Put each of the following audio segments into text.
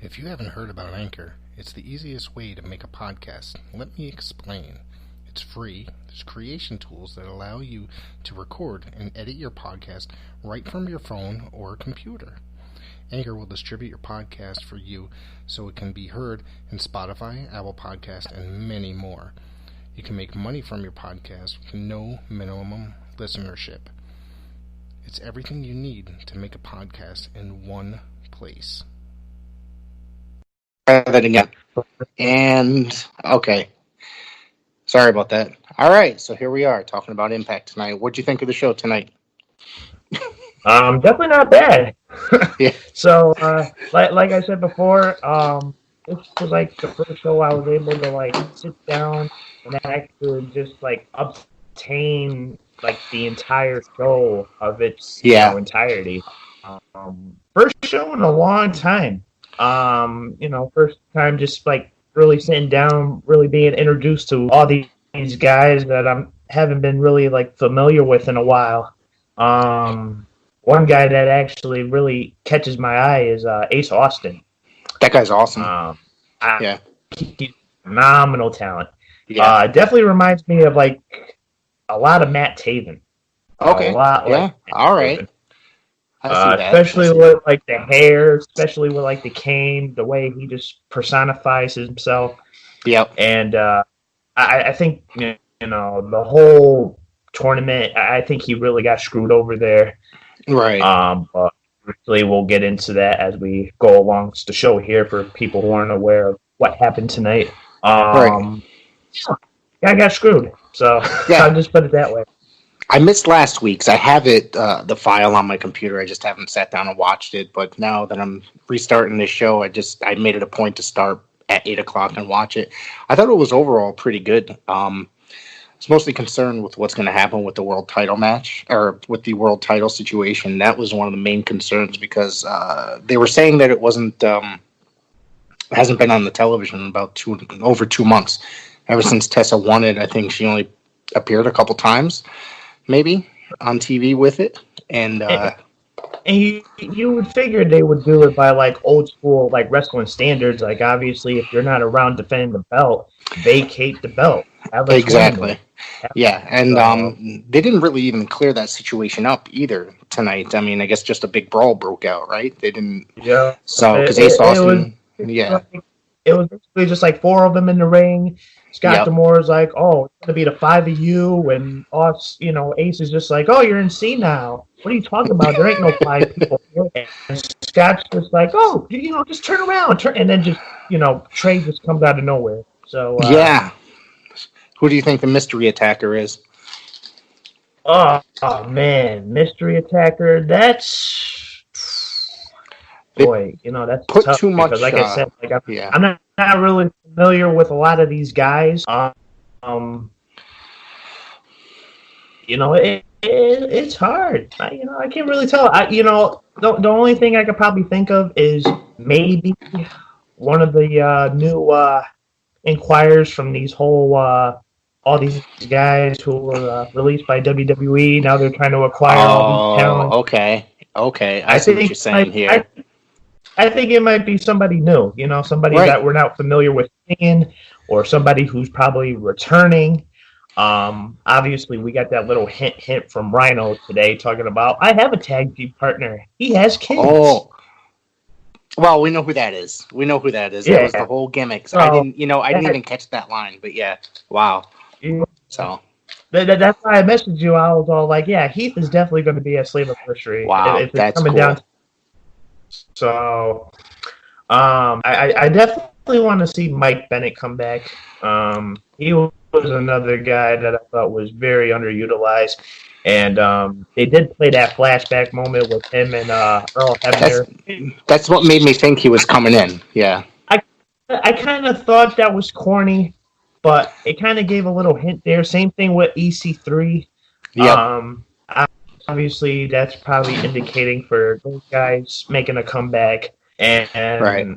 If you haven't heard about Anchor, it's the easiest way to make a podcast. Let me explain. It's free. There's creation tools that allow you to record and edit your podcast right from your phone or computer. Anchor will distribute your podcast for you so it can be heard in Spotify, Apple Podcast, and many more. You can make money from your podcast with no minimum listenership. It's everything you need to make a podcast in one place. Try that again. And, okay. Sorry about that. All right, so here we are talking about Impact tonight. What'd you think of the show tonight? Definitely not bad. Yeah. So, like I said before, this was like the first show I was able to like sit down and actually just like obtain like the entire show of its entirety. First show in a long time. First time just like really sitting down, really being introduced to all these guys that I haven't been really like familiar with in a while. One guy that actually really catches my eye is Ace Austin. That guy's awesome. He's phenomenal talent. Yeah. Definitely reminds me of like a lot of Matt Taven. Okay. All right. Especially with like the hair, especially with like the cane, the way he just personifies himself. Yep. And I think the whole tournament, I think he really got screwed over there. Right. But actually we'll get into that as we go along the show here for people who aren't aware of what happened tonight. Right. I got screwed. So I'll just put it that way. I missed last week's. I have it, the file on my computer. I just haven't sat down and watched it. But now that I'm restarting this show, I made it a point to start at 8 o'clock and watch it. I thought it was overall pretty good. I was mostly concerned with what's going to happen with the world title match, or with the world title situation. That was one of the main concerns because they were saying that it hasn't been on the television in about over 2 months. Ever since Tessa won it, I think she only appeared a couple times, maybe, on TV with it. And you would figure they would do it by like old school like wrestling standards. Like obviously, if you're not around defending the belt, vacate the belt. Exactly. Yeah, and they didn't really even clear that situation up either tonight. I mean, I guess just a big brawl broke out, right? They didn't. Yeah. So because Ace Austin, it was basically just like 4 of them in the ring. Scott D'Amore's like, oh, it's going to be the 5 of you. And Ace is just like, oh, you're in C now. What are you talking about? There ain't no 5 people here. And Scott's just like, oh, just turn around. And then just, Trey just comes out of nowhere. So, who do you think the mystery attacker is? Oh man, mystery attacker. That's... Boy, that's put tough too much. Because, like I said, I'm not really familiar with a lot of these guys. It's hard. I can't really tell. The only thing I could probably think of is maybe one of the new inquirers from these whole all these guys who were released by WWE. Now they're trying to acquire all these talents. Okay. I see what you're saying here. I think it might be somebody new, somebody that we're not familiar with seeing, or somebody who's probably returning. Obviously, we got that little hint from Rhino today talking about, I have a tag team partner. He has kids. Oh, well, we know who that is. Yeah. That was the whole gimmick. So I didn't even catch that line, but yeah, wow. So that's why I messaged you. I was all like, yeah, Heath is definitely going to be at Slammiversary. Wow, if it's that's coming cool. Down. So, I definitely want to see Mike Bennett come back. He was another guy that I thought was very underutilized. And they did play that flashback moment with him and Earl Hebner. That's what made me think he was coming in, yeah. I kind of thought that was corny, but it kind of gave a little hint there. Same thing with EC3. Yep. Obviously, that's probably indicating for those guys making a comeback. And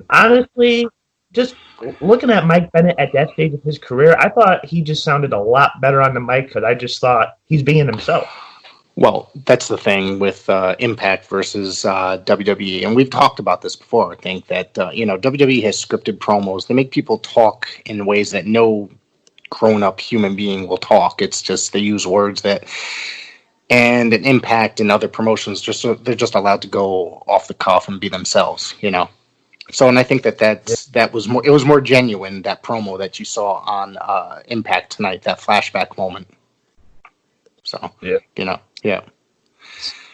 honestly, just looking at Mike Bennett at that stage of his career, I thought he just sounded a lot better on the mic because I just thought he's being himself. Well, that's the thing with Impact versus WWE, and we've talked about this before. I think that WWE has scripted promos. They make people talk in ways that no grown-up human being will talk. It's just they use words that, and an Impact and other promotions they're just allowed to go off the cuff and be themselves. So, and I think that was more. It was more genuine, that promo that you saw on Impact tonight. That flashback moment. So Yeah. Yeah.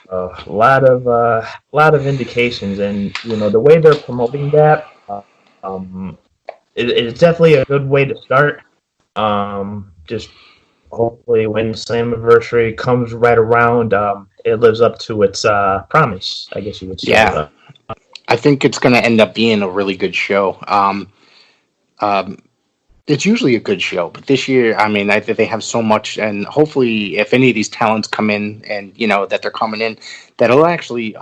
A lot of indications, and the way they're promoting that, it's definitely a good way to start. Just hopefully when Slammiversary comes right around, it lives up to its promise, I guess you would say. Yeah. I think it's going to end up being a really good show. It's usually a good show, but this year, I mean, I think they have so much, and hopefully, if any of these talents come in, and that they're coming in, that'll actually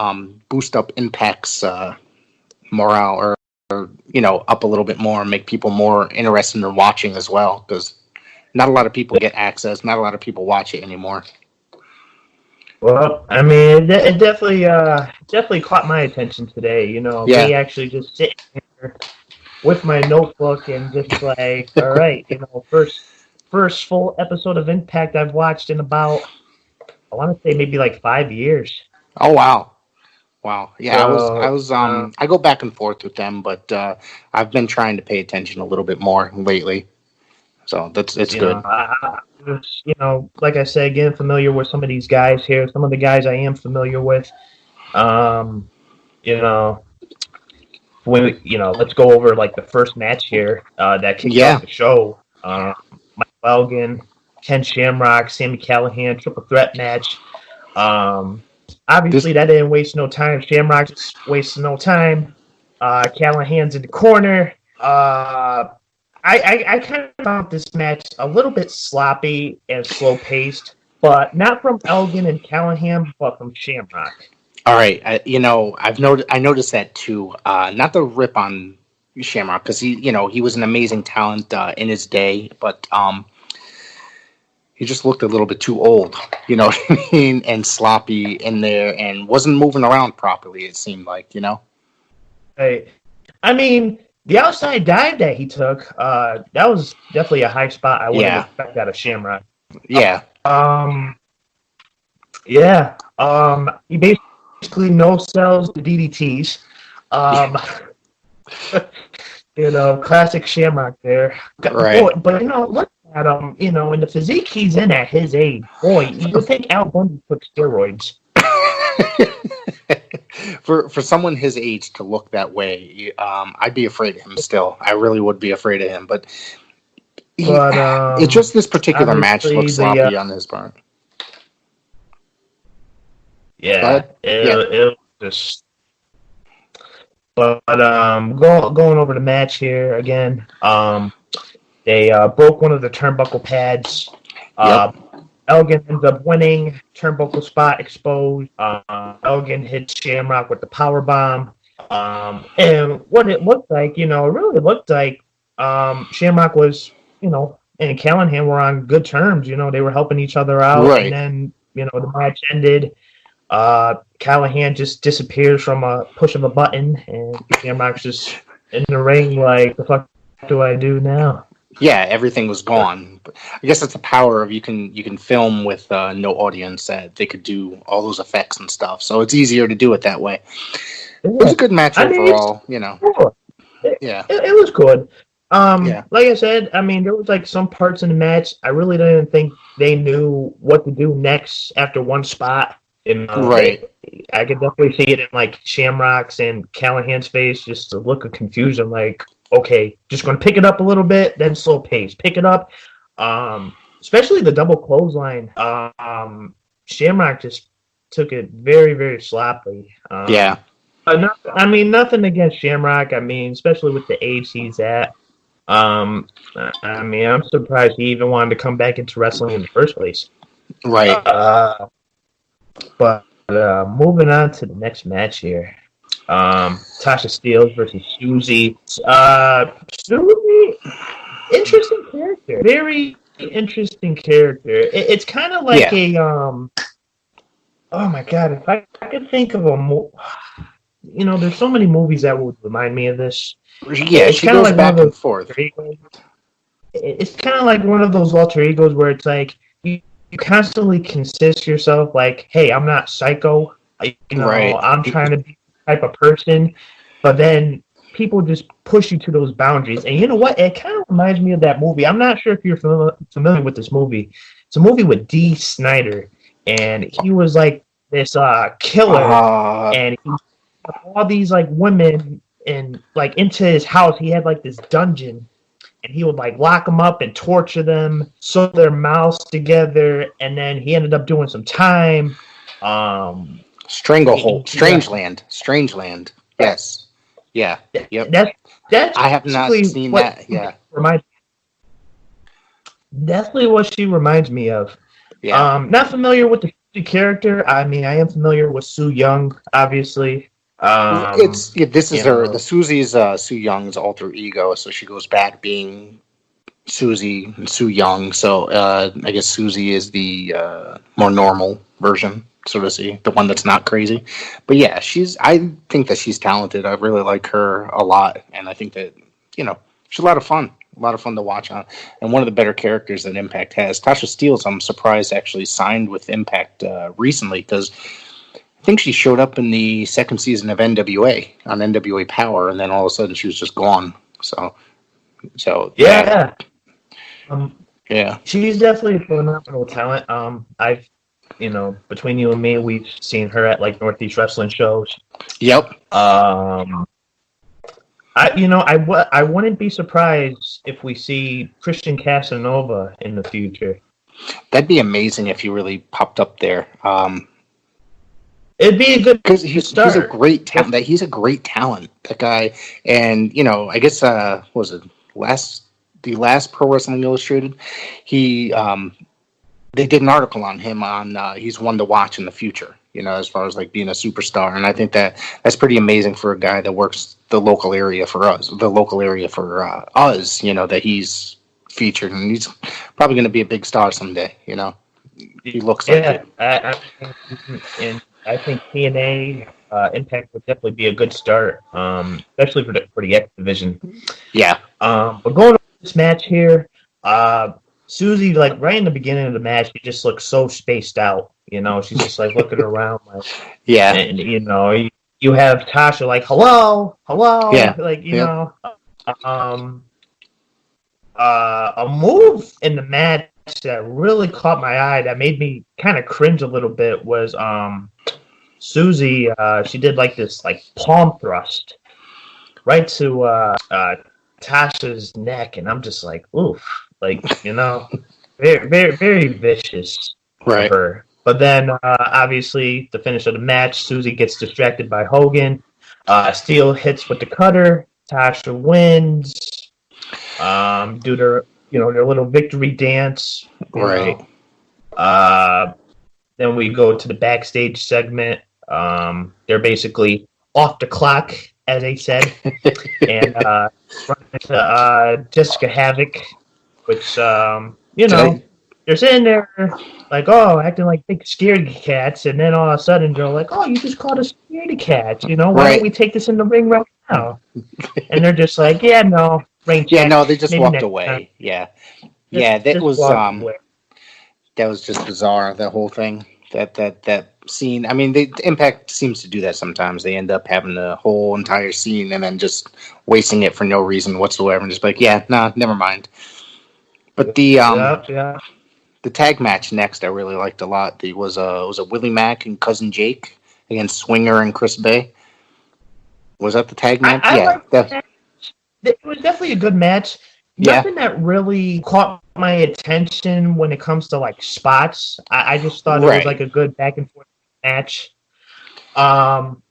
boost up Impact's morale, or up a little bit more, and make people more interested in watching as well, because not a lot of people get access, not a lot of people watch it anymore. Well, I mean, it definitely caught my attention today. Me actually just sitting here with my notebook and just like, all right, first full episode of Impact I've watched in about, I want to say maybe like 5 years. Oh wow. Yeah, I go back and forth with them, but I've been trying to pay attention a little bit more lately. So it's good. Like I said, getting familiar with some of these guys here, some of the guys I am familiar with. Let's go over like the first match here that kicked off the show. Mike Elgin, Ken Shamrock, Sami Callihan, triple threat match. Obviously, that didn't waste no time. Shamrock just wasted no time. Callahan's in the corner. I kind of found this match a little bit sloppy and slow-paced, but not from Elgin and Callahan, but from Shamrock. All right, I noticed that too. Not to rip on Shamrock, because he was an amazing talent in his day, but he just looked a little bit too old, you know what I mean, and sloppy in there, and wasn't moving around properly. It seemed like, Hey, I mean, the outside dive that he took, that was definitely a high spot. I wouldn't expect out of Shamrock. Yeah. He basically no sells the DDTs. Classic Shamrock there. Right. Boy, but look at him. In the physique he's in at his age. Boy, you would think Al Bundy took steroids. For someone his age to look that way, I'd be afraid of him still. I really would be afraid of him. But it's just this particular match looks sloppy on his part. Yeah, it was just. But going over the match here again, they broke one of the turnbuckle pads. Elgin ends up winning. Turnbuckle spot exposed. Elgin hits Shamrock with the power bomb. And what it looked like, it really looked like Shamrock was, and Callahan were on good terms. They were helping each other out. Right. And then, the match ended. Callahan just disappears from a push of a button, and Shamrock's just in the ring like, the fuck do I do now? Yeah, everything was gone. But I guess that's the power of you can film with no audience, that they could do all those effects and stuff. So it's easier to do it that way. It was a good match overall, Cool. Yeah. It was good. Like I said, there was like some parts in the match I really didn't think they knew what to do next after one spot. Right. I could definitely see it in like Shamrock's and Callahan's face, just a look of confusion, like, okay, just going to pick it up a little bit, then slow pace, pick it up. Especially the double clothesline. Shamrock just took it very, very sloppily. Nothing against Shamrock. Especially with the age he's at. I'm surprised he even wanted to come back into wrestling in the first place. Right. But moving on to the next match here. Tasha Steelz versus Susie. Susie, interesting character. Very interesting character. It's kind of like Oh my god, if I could think of there's so many movies that would remind me of this. Yeah, It's she kind of goes like one of back and those forth. alter egos. It's kind of like one of those alter egos where it's like you constantly consist yourself like, hey, I'm not psycho. Right. I'm trying to be the type of person, but then people just push you to those boundaries. And you know what? It kind of reminds me of that movie. I'm not sure if you're familiar with this movie. It's a movie with Dee Snider, and he was like this killer, and he had all these like women and like into his house. He had like this dungeon, and he would like lock them up and torture them, sew their mouths together, and then he ended up doing some time. Stranglehold, Strangeland. Yes. Yeah. Yep. That's I have not seen that. Yeah. Definitely what she reminds me of. Yeah. Not familiar with the character. I mean, I am familiar with Soo Young, obviously. This is her. The Susie's Soo Young's alter ego, so she goes back being Susie and Soo Young. So I guess Susie is the more normal version, so to see, the one that's not crazy. But yeah, I think that she's talented. I really like her a lot, and I think that she's a lot of fun. A lot of fun to watch on, and one of the better characters that Impact has. Tasha Steelz, I'm surprised, actually signed with Impact recently, because I think she showed up in the second season of NWA on NWA Power, and then all of a sudden she was just gone. So yeah. Yeah. She's definitely a phenomenal talent. I've, between you and me, we've seen her at like Northeast Wrestling shows. Yep. I wouldn't be surprised if we see Christian Casanova in the future. That'd be amazing if he really popped up there. It'd be a good because he's a great talent. He's a great talent, that guy. And I guess what was it the last Pro Wrestling Illustrated? They did an article on him on he's one to watch in the future. As far as like being a superstar, and I think that's pretty amazing for a guy that works the local area for us. That he's featured, and he's probably going to be a big star someday. He looks like it. And I think TNA Impact would definitely be a good start, especially for the X division. Yeah. But going to this match here, Susie, like right in the beginning of the match, she just looks so spaced out. She's just like looking around, like, yeah. And you have Tasha like, hello, yeah, like a move in the match that really caught my eye, that made me kind of cringe a little bit, was Susie. She did like this like palm thrust right to Tasha's neck, and I'm just like, oof, like very, very, very vicious right. for her. But then, obviously, the finish of the match, Susie gets distracted by Hogan. Steel hits with the cutter. Tasha wins. Do their little victory dance. Right. Then we go to the backstage segment. They're basically off the clock, as they said, and run into Jessica Havoc, which they're sitting there like, acting like big scaredy cats, and then all of a sudden they're like, you just called us scaredy cats, why don't we take this in the ring right now? And they're just like, yeah, no, rain check. Yeah, no, they just walked away. Time. Yeah. That was just bizarre, that whole thing. That scene. I mean, the Impact seems to do that sometimes. They end up having the whole entire scene and then just wasting it for no reason whatsoever, and just like, never mind. But the tag match next, I really liked a lot. It was a Willie Mack and Cousin Jake against Swinger and Chris Bay. Was that the tag match? It was definitely a good match. Nothing that really caught my attention when it comes to like spots. I just thought it was like a good back and forth match. Fun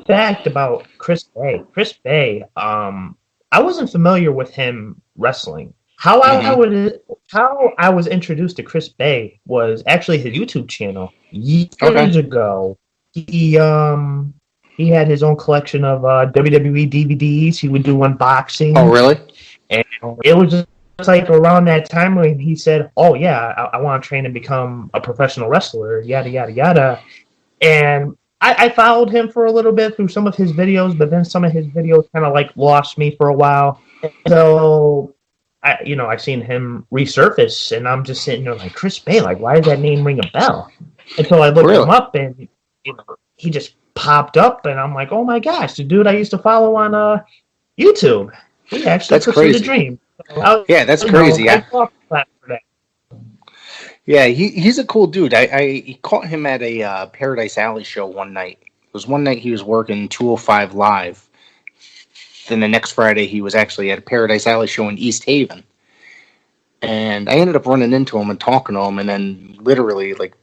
fact about Chris Bay. Chris Bay, I wasn't familiar with him wrestling. How I was introduced to Chris Bay was actually his YouTube channel years ago. He had his own collection of WWE DVDs. He would do unboxing. Oh, really? And it was like around that time when he said, "Oh yeah, I want to train and become a professional wrestler," yada yada yada. And I followed him for a little bit through some of his videos, but then some of his videos kind of like lost me for a while. So I seen him resurface, and I'm just sitting there like, Chris Bay, like, why does that name ring a bell? Until I looked him up, and he just popped up, and I'm like, oh my gosh, the dude I used to follow on YouTube, he actually pursued the dream. So that's crazy. Yeah, he's a cool dude. I caught him at a Paradise Alley show one night. It was one night he was working 205 Live. Then the next Friday he was actually at a Paradise Alley show in East Haven. And I ended up running into him and talking to him, and then literally like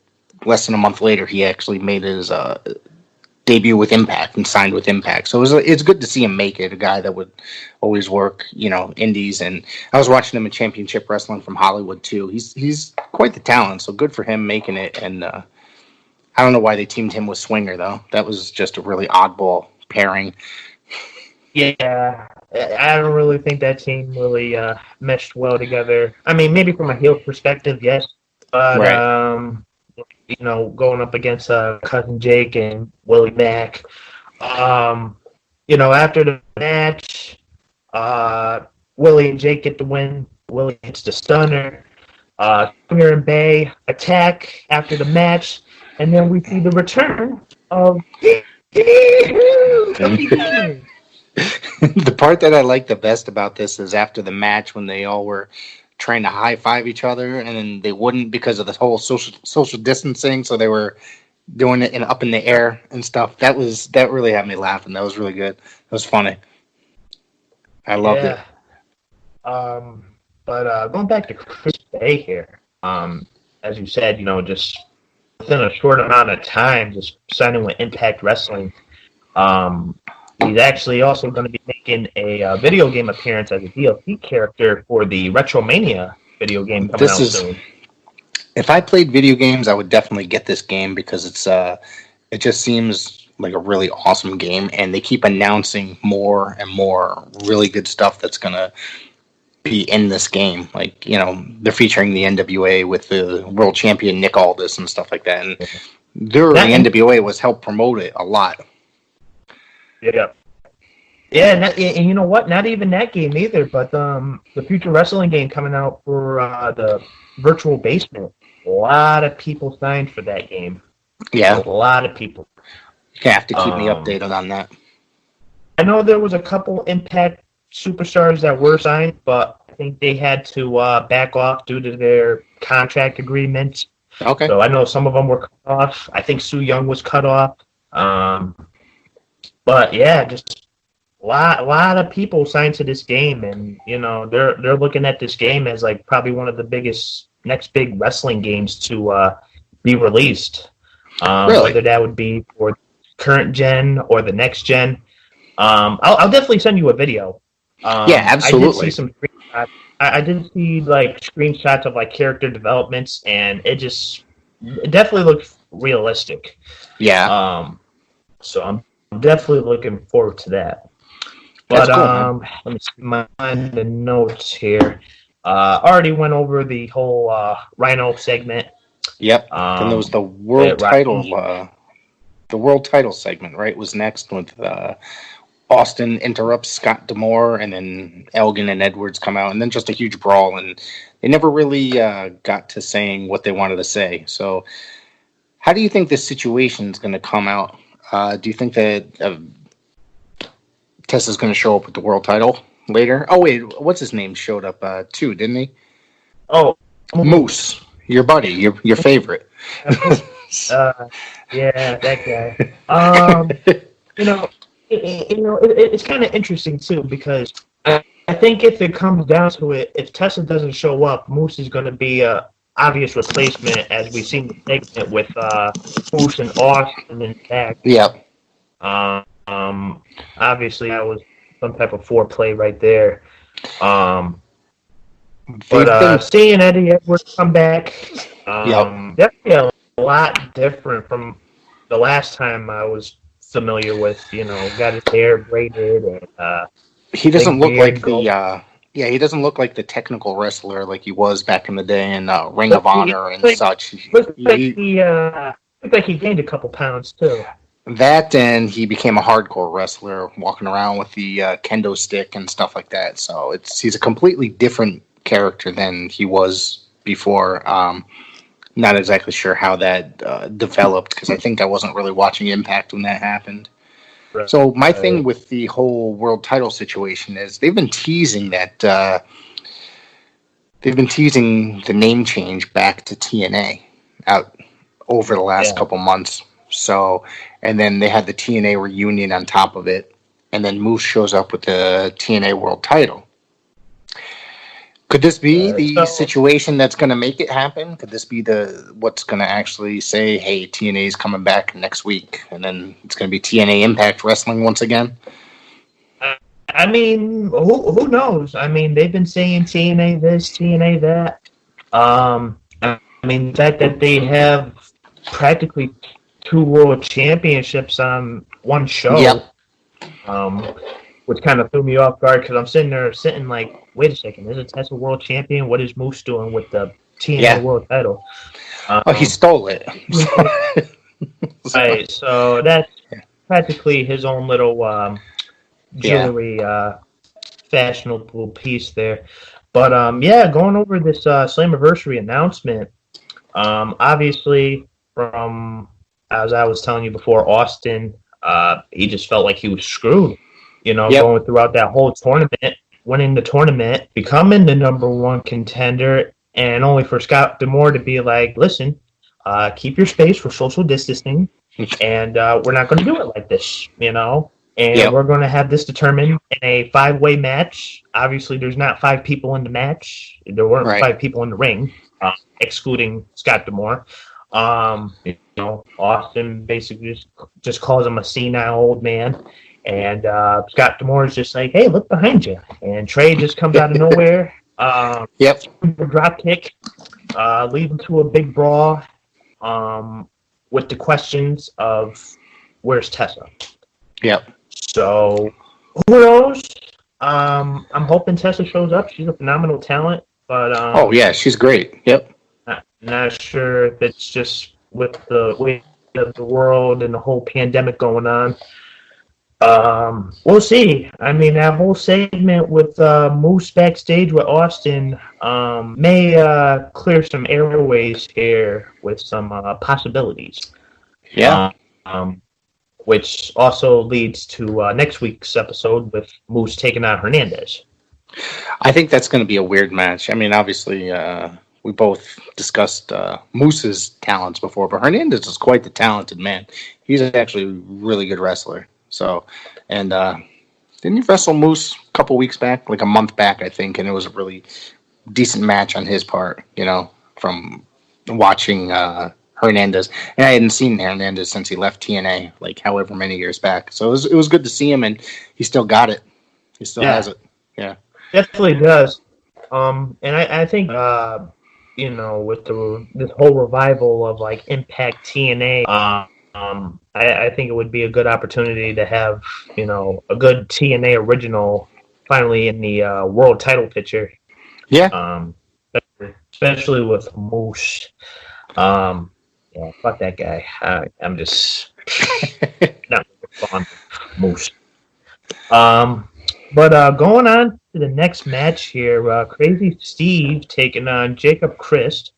less than a month later he actually made his debut with Impact and signed with Impact. So it's good to see him make it, a guy that would always work, indies. And I was watching him in Championship Wrestling from Hollywood too. He's quite the talent, so good for him making it. And I don't know why they teamed him with Swinger, though. That was just a really oddball pairing. Yeah, I don't really think that team really meshed well together. I mean, maybe from a heel perspective, yes. But, right. Going up against Cousin Jake and Willie Mack. After the match, Willie and Jake get the win. Willie hits the stunner. Swinger and Bay attack after the match. And then we see the return of The part that I like the best about this is after the match when they all were trying to high-five each other, and then they wouldn't because of the whole social distancing, so they were doing it up in the air and stuff. That really had me laughing. That was really good. That was funny. I loved it. But going back to Chris Bay here, as you said, just within a short amount of time, just signing with Impact Wrestling. He's actually also going to be making a video game appearance as a DLC character for the Retromania video game coming out soon. If I played video games, I would definitely get this game because it just seems like a really awesome game, and they keep announcing more and more really good stuff that's going to be in this game. Like, they're featuring the NWA with the world champion Nick Aldis and stuff like that, and the NWA was helped promote it a lot. Yeah. Yeah, and you know what? Not even that game either, but the Future Wrestling game coming out for the Virtual Basement. A lot of people signed for that game. Yeah. A lot of people. You have to keep me updated on that. I know there was a couple Impact superstars that were signed, but I think they had to back off due to their contract agreements. Okay. So I know some of them were cut off. I think Su Yung was cut off. But yeah, just a lot of people signed to this game, and they're looking at this game as like probably one of the next big wrestling games to be released. Really? Whether that would be for current gen or the next gen. I'll definitely send you a video. Yeah, absolutely. I did see some screenshots. I did see like screenshots of like character developments, and it definitely looked realistic. Yeah. So I'm definitely looking forward to that. But cool, let me see the notes here. Already went over the whole Rhino segment. Yep. Then there was the world title. The world title segment, right, was next with Austin interrupts Scott D'Amore, and then Elgin and Edwards come out, and then just a huge brawl, and they never really got to saying what they wanted to say. So, how do you think this situation is going to come out? Do you think that Tessa's going to show up with the world title later? Oh wait, what's his name showed up too, didn't he? Oh, Moose, your buddy, your favorite. Yeah, that guy. It's kind of interesting too, because I think if it comes down to it, if Tessa doesn't show up, Moose is going to be a obvious replacement, as we've seen the segment with Moose and Austin and Tag. Yep. Obviously, that was some type of foreplay right there. Seeing Eddie Edwards come back, definitely a lot different from the last time I was familiar with. Got his hair braided, and he doesn't look like the Yeah, he doesn't look like the technical wrestler like he was back in the day in Ring of Honor and such. Looks like he gained a couple pounds too. That, and he became a hardcore wrestler, walking around with the kendo stick and stuff like that. So he's a completely different character than he was before. Not exactly sure how that developed, because I think I wasn't really watching Impact when that happened. Right. So my thing with the whole world title situation is they've been teasing that they've been teasing the name change back to TNA out over the last couple months. So, and then they had the TNA reunion on top of it, and then Moose shows up with the TNA world title. Could this be the situation that's going to make it happen? Could this be what's going to actually say, hey, TNA is coming back next week, and then it's going to be TNA Impact Wrestling once again? I mean, who knows? I mean, they've been saying TNA this, TNA that. I mean, the fact that they have practically 2 world championships on one show, which kind of threw me off guard, because I'm sitting like, wait a second, is Tessa world champion? What is Moose doing with the TNA world title? He stole it. Right, so that's practically his own little jewelry fashionable piece there. But going over this Slammiversary announcement, obviously from, as I was telling you before, Austin, he just felt like he was screwed, going throughout that whole tournament, winning the tournament, becoming the number 1 contender, and only for Scott D'Amore to be like, listen, keep your space for social distancing, and we're not going to do it like this, and we're going to have this determined in a 5-way match. Obviously, there's not 5 people in the match. There weren't 5 people in the ring, excluding Scott D'Amore. Austin basically just calls him a senile old man. And Scott D'Amore is just like, hey, look behind you. And Trey just comes out of nowhere. Drop kick, leading to a big brawl with the questions of, where's Tessa? Yep. So, who knows? I'm hoping Tessa shows up. She's a phenomenal talent. But she's great. Yep. Not sure if it's just with the way of the world and the whole pandemic going on. We'll see. I mean, that whole segment with Moose backstage with Austin may clear some airways here with some possibilities. Yeah. Which also leads to next week's episode with Moose taking on Hernandez. I think that's going to be a weird match. I mean, obviously, we both discussed Moose's talents before, but Hernandez is quite the talented man. He's actually a really good wrestler. So, and didn't he wrestle Moose a couple weeks back, like a month back, I think, and it was a really decent match on his part, from watching Hernandez. And I hadn't seen Hernandez since he left TNA, like however many years back. So it was good to see him, and he still got it. He still has it. Yeah. Definitely does. And I think, with this whole revival of like Impact TNA, I think it would be a good opportunity to have, a good TNA original finally in the world title picture. Yeah. Especially with Moose. Fuck that guy. I'm just not fond of Moose. But going on to the next match here, Crazy Steve taking on Jacob Christ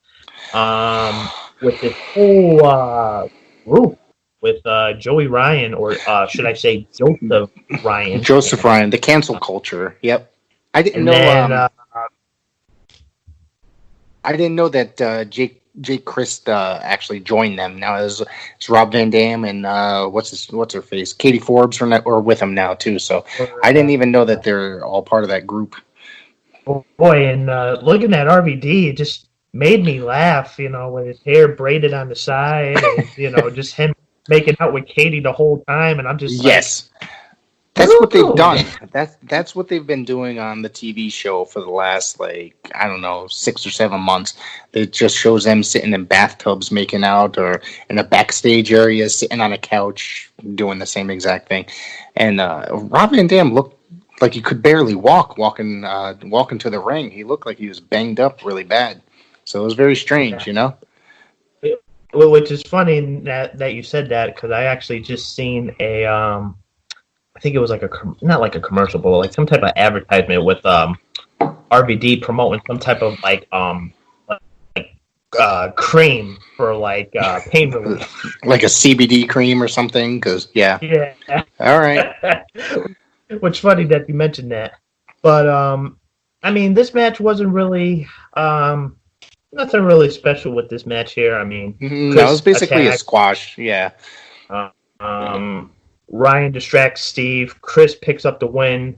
with this whole group with Joey Ryan, or should I say Joseph Ryan. Joseph Ryan, the cancel culture. Yep. I didn't know. I didn't know that Jake Christ actually joined them. Now it's Rob Van Dam and what's her face, Katie Forbes or with him now too. So I didn't even know that they're all part of that group. Boy, and looking at RVD, it just made me laugh. With his hair braided on the side, and just him making out with Katie the whole time, and I'm just yes. That's what they've done. That's what they've been doing on the TV show for the last, 6 or 7 months. It just shows them sitting in bathtubs making out, or in a backstage area sitting on a couch doing the same exact thing. And Rob Van Dam looked like he could barely walking to the ring. He looked like he was banged up really bad. So it was very strange, you know. Well, which is funny that you said that, because I actually just seen a I think it was like not like a commercial, but like some type of advertisement with RVD promoting some type of cream for pain relief, like a CBD cream or something. Because yeah. All right. Which funny that you mentioned that, but I mean, this match wasn't really nothing really special with this match here. I mean, no, it was basically a squash. Yeah. Ryan distracts Steve. Chris picks up the win,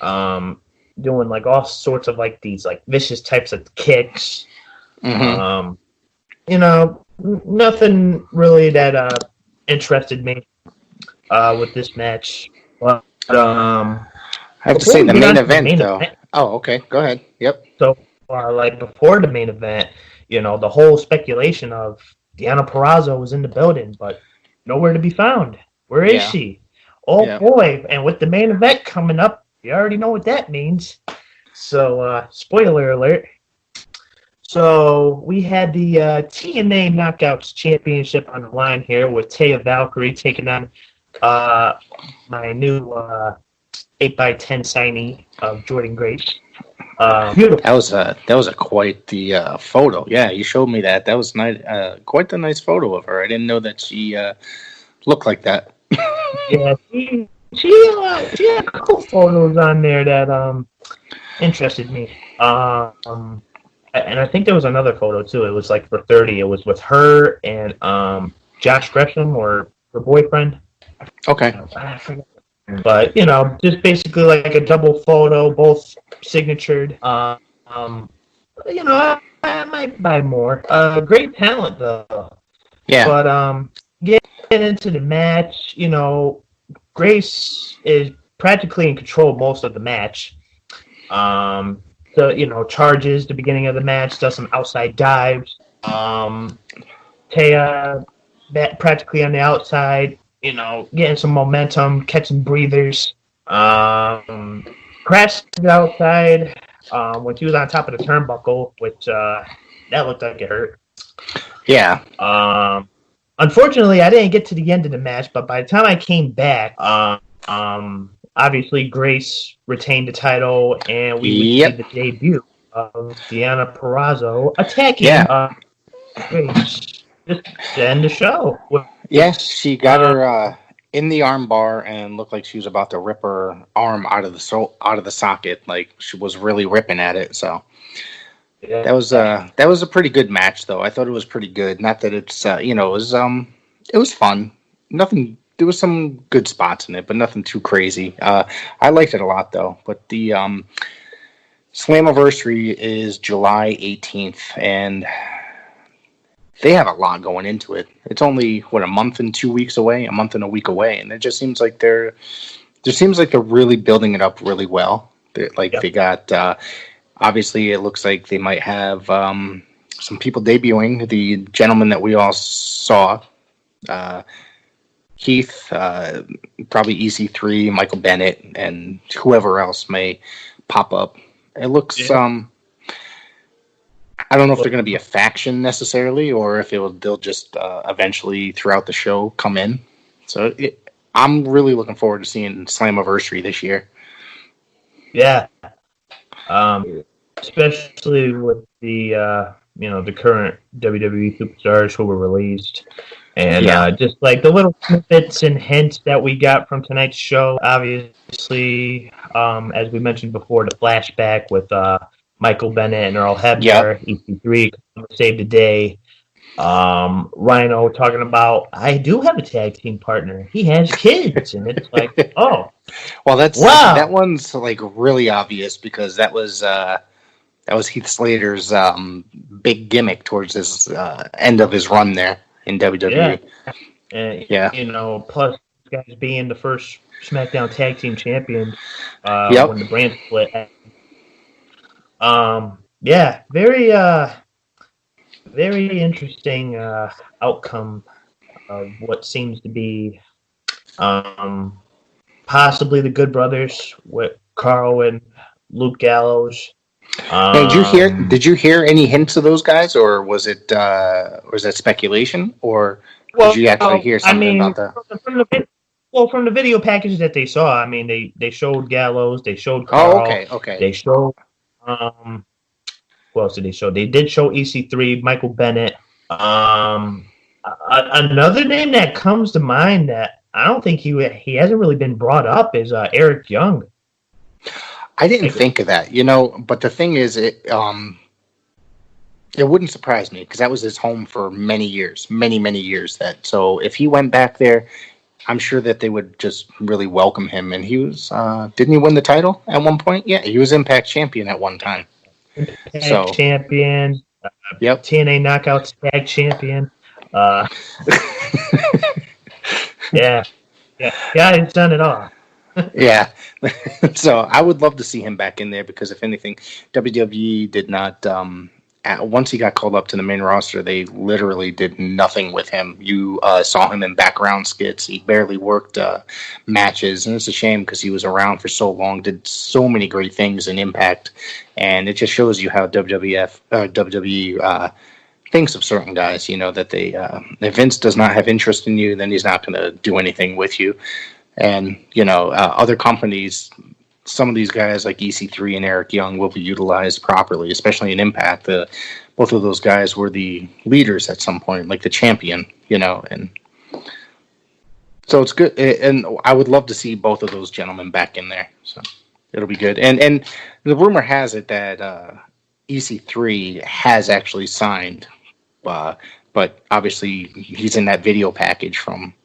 doing like all sorts of like these like vicious types of kicks. Mm-hmm. You know, nothing really that interested me with this match. But I have to say the main event, though. Oh, okay. Go ahead. Yep. So, like before the main event, you know, the whole speculation of Deonna Purrazzo was in the building, but nowhere to be found. Where is she? Oh boy! And with the main event coming up, you already know what that means. So, spoiler alert. So we had the TNA Knockouts Championship on the line here with Taya Valkyrie taking on my new 8x10 signee of Jordynne Grace. Beautiful. That was quite the photo. Yeah, you showed me that. That was nice. Quite the nice photo of her. I didn't know that she looked like that. Yeah, she had cool photos on there that interested me. And I think there was another photo too. It was like for 30. It was with her and Josh Gresham, or her boyfriend. Okay. I forget. But you know, just basically like a double photo, both signatured. You know, I might buy more. Great talent though. Yeah. But get into the match. You know, Grace is practically in control of most of the match. So, you know, charges the beginning of the match, does some outside dives. Taya practically on the outside, you know, getting some momentum, catching breathers. Crashed outside when she was on top of the turnbuckle, which that looked like it hurt. Yeah. Unfortunately, I didn't get to the end of the match, but by the time I came back, obviously Grace retained the title, and we would see the debut of Deonna Purrazzo attacking Grace just to end the show. Yes, she got her in the arm bar and looked like she was about to rip her arm out of the socket, like she was really ripping at it. So that was a pretty good match, though. I thought it was pretty good. Not that it's it was fun. Nothing. There was some good spots in it, but nothing too crazy. I liked it a lot, though. But the Slammiversary is July 18th, and they have a lot going into it. It's only, a month and 2 weeks away, a month and a week away, and it just seems like they're really building it up really well. They got, obviously, it looks like they might have some people debuting. The gentleman that we all saw, Keith, probably EC3, Michael Bennett, and whoever else may pop up. It looks, I don't know if they're going to be a faction necessarily, or if they'll just eventually throughout the show come in. So I'm really looking forward to seeing Slammiversary this year. Yeah, especially with the the current WWE superstars who were released. And just like the little snippets and hints that we got from tonight's show, obviously, as we mentioned before, the flashback with Michael Bennett and Earl Hebner, EC3 saved the day. Rhino talking about, I do have a tag team partner. He has kids, and it's like, oh, well, that one's like really obvious because that was Heath Slater's big gimmick towards his end of his run there in WWE. And, plus guys being the first SmackDown Tag Team Champion when the brand split. Very interesting outcome of what seems to be possibly the Good Brothers, Carl and Luke Gallows. Hey, did you hear any hints of those guys, or was it speculation, or did you actually hear something about that? From the video package that they saw, I mean, they showed Gallows, they showed Oh, Carl, okay. They showed who else did they show? They did show EC3, Michael Bennett. Another name that comes to mind that I don't think he hasn't really been brought up is Eric Young. I didn't think of that, but the thing is, it wouldn't surprise me because that was his home for many years. So if he went back there, I'm sure that they would just really welcome him. And he was, didn't he win the title at one point? Yeah, he was Impact champion at one time. Impact champion. Yep. TNA Knockouts tag champion. Yeah, he's done it all. Yeah. So I would love to see him back in there because if anything, WWE did not, once he got called up to the main roster, they literally did nothing with him. You saw him in background skits. He barely worked matches, and it's a shame because he was around for so long, did so many great things in Impact, and it just shows you how WWE thinks of certain guys. That they if Vince does not have interest in you, then he's not going to do anything with you. And other companies, some of these guys like EC3 and Eric Young will be utilized properly, especially in Impact. Both of those guys were the leaders at some point, like the champion, and so it's good. And I would love to see both of those gentlemen back in there. So it'll be good. And the rumor has it that EC3 has actually signed, but obviously he's in that video package from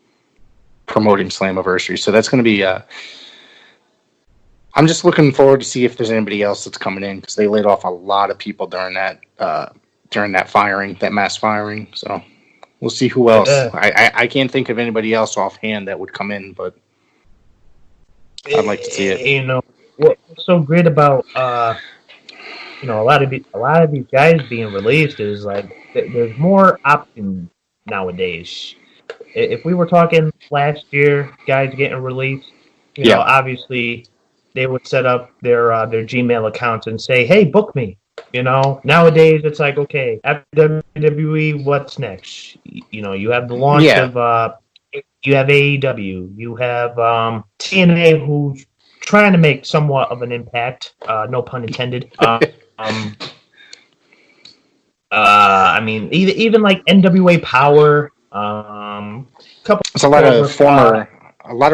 promoting Slammiversary. So that's going to be I'm just looking forward to see if there's anybody else that's coming in because they laid off a lot of people during that firing, that mass firing. So we'll see who else. I can't think of anybody else offhand that would come in, but I'd like to see it. What's so great about a lot of these guys being released is like there's more options nowadays. If we were talking last year, guys getting released, obviously they would set up their Gmail accounts and say, "Hey, book me." Nowadays it's like, okay, after WWE, what's next? You have the launch of you have AEW, you have TNA, who's trying to make somewhat of an impact. No pun intended. I mean, even like NWA Power. It's a lot of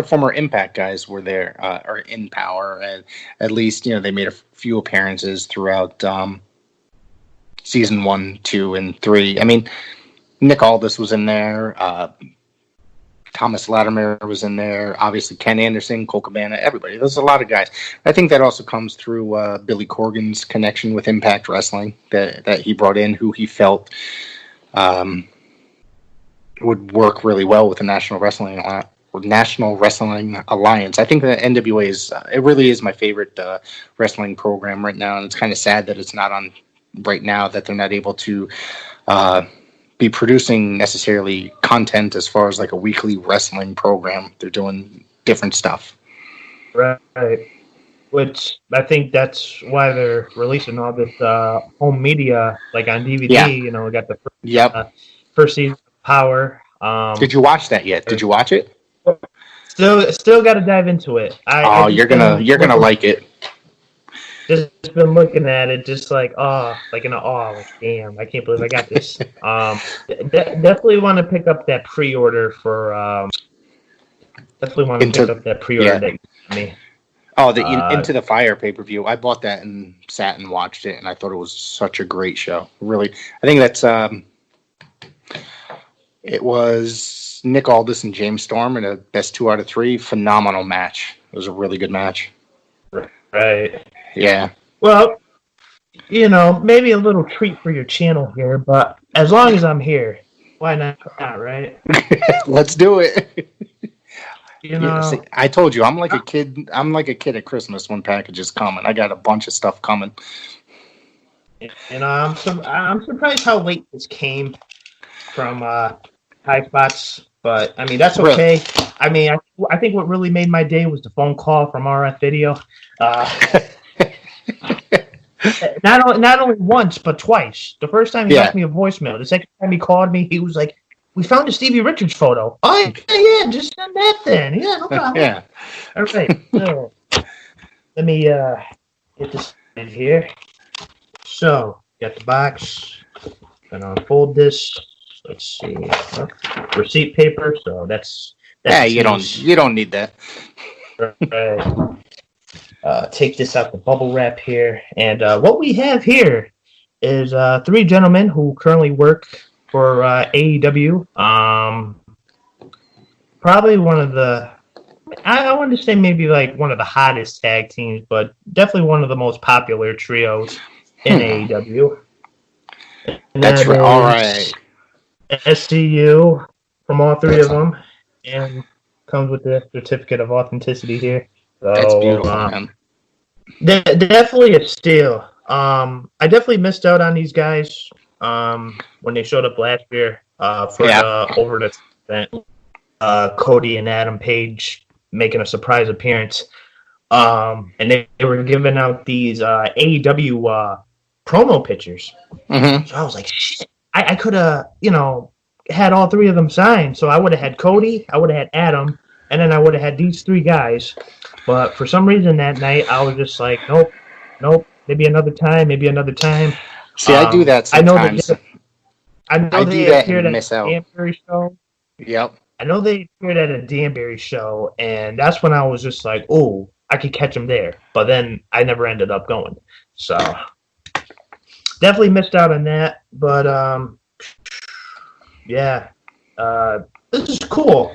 former Impact guys were there, or in Power, and at least they made a few appearances throughout season 1, 2, and 3. I mean, Nick Aldis was in there, Thomas Latimer was in there, obviously Ken Anderson, Cole Cabana, everybody. There's a lot of guys. I think that also comes through Billy Corgan's connection with Impact Wrestling that he brought in, who he felt would work really well with the National Wrestling Alliance. I think that NWA it really is my favorite wrestling program right now, and it's kind of sad that it's not on right now, that they're not able to be producing necessarily content as far as like a weekly wrestling program. They're doing different stuff. Right. Which I think that's why they're releasing all this home media, like on DVD. Yeah. We got the first season of Power. Did you watch that yet? Did you watch it? Still got to dive into it. You're gonna like it. Just been looking at it, just like damn, I can't believe I got this. Definitely want to pick up that pre-order for. Definitely want to pick up that pre-order that you gave me. Oh, the Into the Fire pay-per-view. I bought that and sat and watched it, and I thought it was such a great show. Really, I think that's it was Nick Aldis and James Storm in a best 2 out of 3. Phenomenal match. It was a really good match. Right. Yeah. Well, maybe a little treat for your channel here, but as long as I'm here, why not, right? Let's do it. See, I told you, I'm like a kid. I'm like a kid at Christmas when packages come, and I got a bunch of stuff coming. I'm surprised how late this came from High Spots, but I mean that's okay. I mean, I think what really made my day was the phone call from RF Video. Not only once, but twice. The first time he left me a voicemail. The second time he called me, he was like, "We found a Stevie Richards photo." Oh, yeah, just send that then. Yeah, no problem. Yeah. All right. So, let me get this in here. So, got the box. Gonna unfold this. Let's see. Receipt paper. So that's you don't need that. Right. Take this out the bubble wrap here, and what we have here is 3 gentlemen who currently work for AEW. Probably one of the, I want to say maybe like one of the hottest tag teams, but definitely one of the most popular trios in AEW. And that's right. All right. SCU from all 3 of them, and comes with the certificate of authenticity here. So, that's beautiful, man. Definitely a steal. I definitely missed out on these guys when they showed up last year for the over the event. Cody and Adam Page making a surprise appearance, and they were giving out these AEW promo pictures. Mm-hmm. So I was like, shit, I could have, had all 3 of them signed. So I would have had Cody, I would have had Adam, and then I would have had these 3 guys. But for some reason that night, I was just like, nope, maybe another time. See, I do that sometimes. I know they appeared at a Danbury show. Yep. I know they appeared at a Danbury show, and that's when I was just like, oh, I could catch them there. But then I never ended up going. So definitely missed out on that. But this is cool.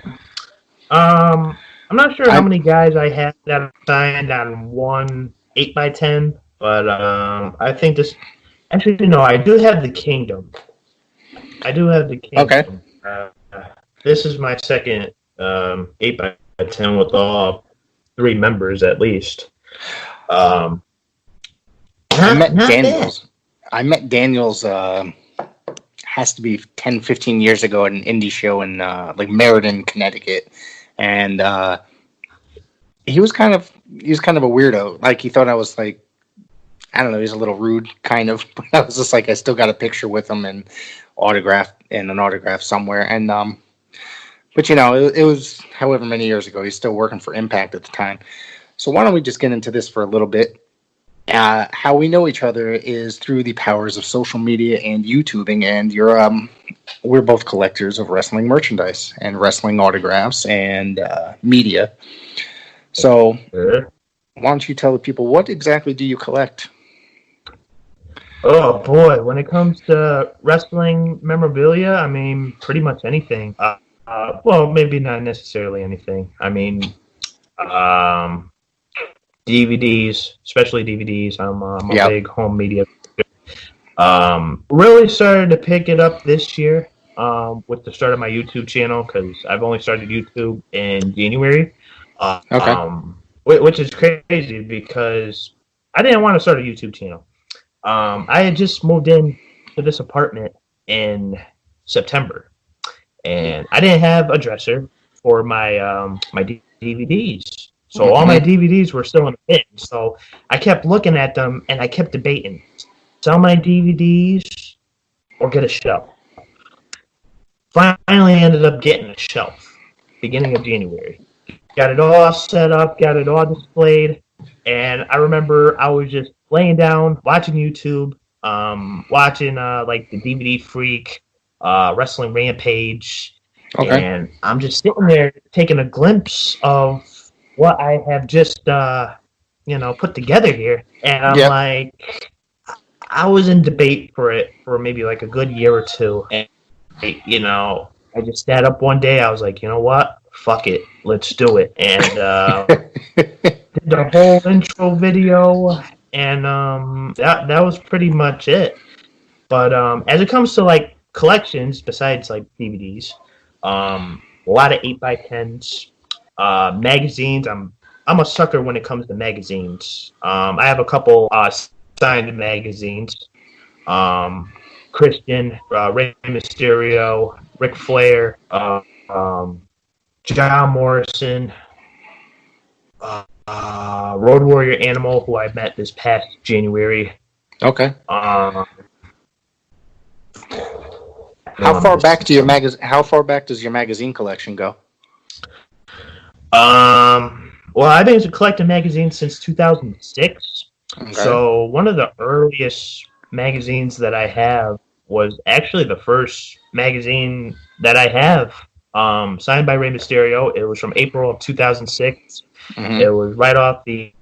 I'm not sure how many guys I have that signed on one 8x10, but I think this. Actually, no, I do have the Kingdom. Okay. This is my second 8x10 with all 3 members at least. I met Daniels. I met Daniels. Has to be 10, 15 years ago at an indie show in Meriden, Connecticut. And he was kind of a weirdo. Like, he thought I was like, I don't know, he's a little rude, kind of. But I was just like, I still got a picture with him and an autograph somewhere. And but it was however many years ago. He's still working for Impact at the time. So why don't we just get into this for a little bit? How we know each other is through the powers of social media and YouTubing, and we're both collectors of wrestling merchandise and wrestling autographs and media. So, why don't you tell the people, what exactly do you collect? Oh boy, when it comes to wrestling memorabilia, I mean, pretty much anything. Well, maybe not necessarily anything. I mean, DVDs, especially DVDs. I'm a big home media. Really started to pick it up this year with the start of my YouTube channel, because I've only started YouTube in January. Which is crazy because I didn't want to start a YouTube channel. I had just moved in to this apartment in September, and I didn't have a dresser for my my DVDs. So all my DVDs were still in the bin. So I kept looking at them, and I kept debating: sell my DVDs or get a shelf. Finally ended up getting a shelf, beginning of January. Got it all set up, got it all displayed, and I remember I was just laying down, watching YouTube, watching like the DVD Freak, Wrestling Rampage, and I'm just sitting there taking a glimpse of what I have just put together here, and I'm like, I was in debate for it for maybe like a good year or two, and I just sat up one day, I was like, you know what? Fuck it, let's do it. And did the whole intro video, and that was pretty much it. But as it comes to like collections, besides like DVDs, a lot of 8x10s, magazines. I'm a sucker when it comes to magazines. I have a couple signed magazines. Christian, Rey Mysterio, Ric Flair, John Morrison, Road Warrior Animal, who I met this past January. Okay. Um, How far back do your How far back does your magazine collection go? Well, I've been collecting magazines since 2006. Okay. So one of the earliest magazines that I have was actually the first magazine that I have, signed by Rey Mysterio. It was from April of 2006. Mm-hmm. It was right off the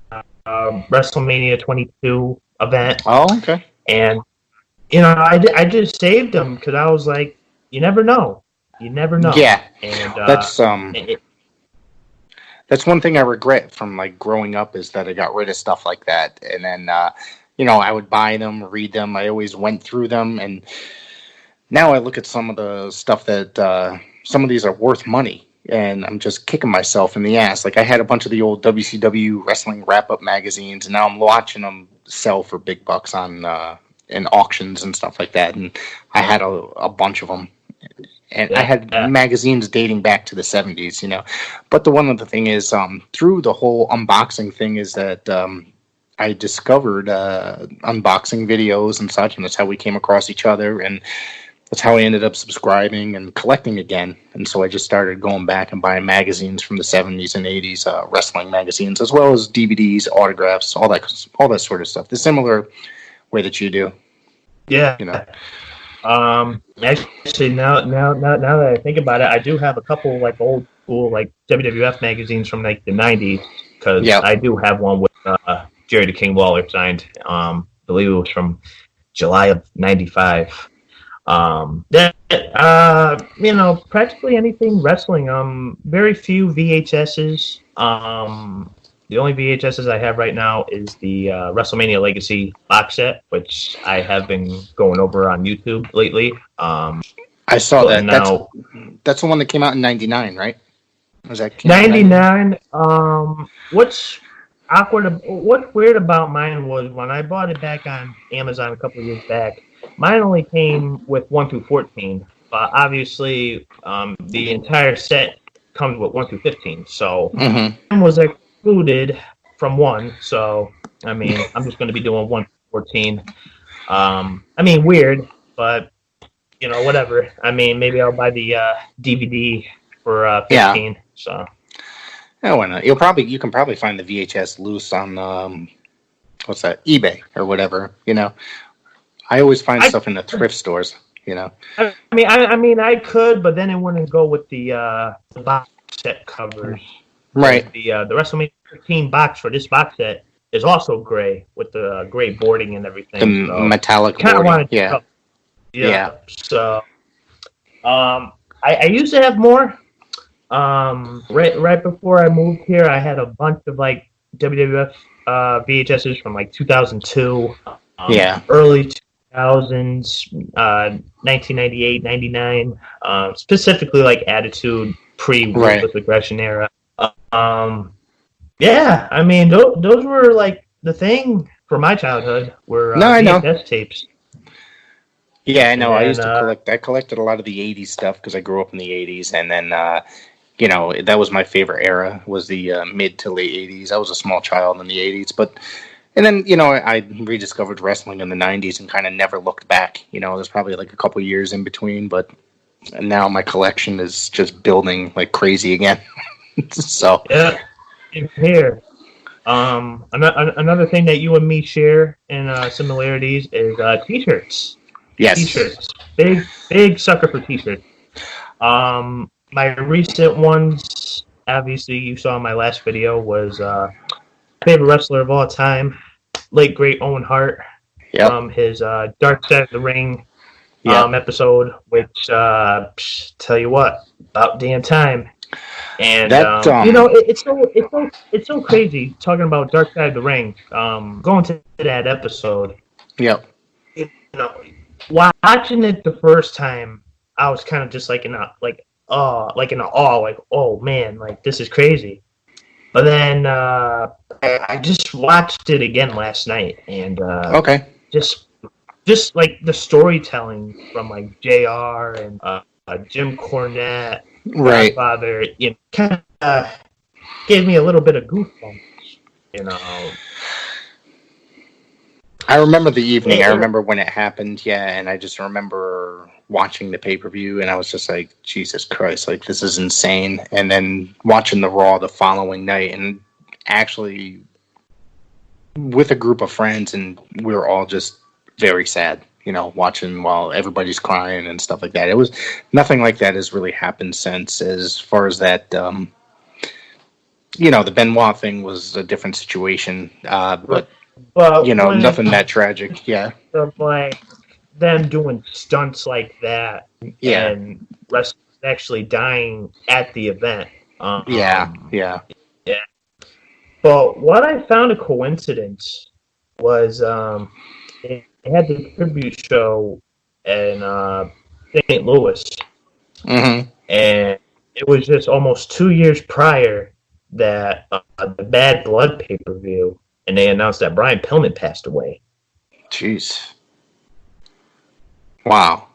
WrestleMania 22 event. Oh, okay. And, I just saved them because I was like, you never know. You never know. Yeah. And that's one thing I regret from like growing up is that I got rid of stuff like that. And then, I would buy them, read them. I always went through them. And now I look at some of the stuff that some of these are worth money. And I'm just kicking myself in the ass. Like I had a bunch of the old WCW wrestling wrap-up magazines, and now I'm watching them sell for big bucks on in auctions and stuff like that. And I had a bunch of them. And I had magazines dating back to the 70s, But the one other thing is, through the whole unboxing thing is that I discovered unboxing videos and such, and that's how we came across each other, and that's how I ended up subscribing and collecting again. And so I just started going back and buying magazines from the 70s and 80s, wrestling magazines, as well as DVDs, autographs, all that sort of stuff. The similar way that you do. Yeah. Actually, now that I think about it, I do have a couple like old school like WWF magazines from like the 90s because I do have one with Jerry the King Lawler signed. I believe it was from July of '95. Practically anything wrestling. Very few VHSs. The only VHSs I have right now is the WrestleMania Legacy box set, which I have been going over on YouTube lately. I saw that. Now, that's the one that came out in '99, right? Was that 99? What's weird about mine was when I bought it back on Amazon a couple of years back, mine only came with 1 through 14. But obviously, the entire set comes with 1 through 15. So mine was excluded from 1. So, I'm just going to be doing 1 through 14. Weird, but, whatever. Maybe I'll buy the DVD for 15. Yeah. So. Oh, why not? You can probably find the VHS loose on what's that, eBay or whatever. I always find stuff in the thrift stores. I could, but then it wouldn't go with the box set covers. Right. The WrestleMania 13 box for this box set is also gray with the gray boarding and everything. The metallic boarding. Yeah. So, I used to have more. Right before I moved here, I had a bunch of like WWF VHSs from like 2002, early 2000s, 1998, 99, specifically like Attitude, pre-Ruthless Aggression era. Those were like the thing for my childhood were VHS tapes. Yeah, I know. I used to collect. I collected a lot of the '80s stuff because I grew up in the '80s, and then that was my favorite era. Was the mid to late '80s. I was a small child in the '80s, and then I rediscovered wrestling in the '90s and kind of never looked back. There's probably like a couple years in between, but now my collection is just building like crazy again. So yeah, here. Another thing that you and me share in similarities is T-shirts. Yes. T-shirts. Big sucker for T-shirts. My recent ones, obviously you saw in my last video, was favorite wrestler of all time, late great Owen Hart. Yep. From his Dark Side of the Ring episode, which tell you what, about damn time. And it's so crazy talking about Dark Side of the Ring. Going to that episode. Yep. Watching it the first time, I was kind of just like in awe, like, oh man, like this is crazy. But then I just watched it again last night, and just like the storytelling from like JR and Jim Cornette, Right. Godfather, kind of gave me a little bit of goosebumps, I remember the evening. I remember when it happened, and I just remember watching the pay-per-view, and I was just like, Jesus Christ, like, this is insane. And then watching the Raw the following night, and actually with a group of friends, and we were all just very sad, watching while everybody's crying and stuff like that. It was nothing like that has really happened since, as far as that, the Benoit thing was a different situation, but nothing that tragic. Yeah. Like them doing stunts like that, Yeah. and wrestlers actually dying at the event. Yeah. But what I found a coincidence was they had the tribute show in St. Louis, Mm-hmm. and it was just almost 2 years prior that the Bad Blood pay-per-view, and they announced that Brian Pillman passed away. Jeez. Wow.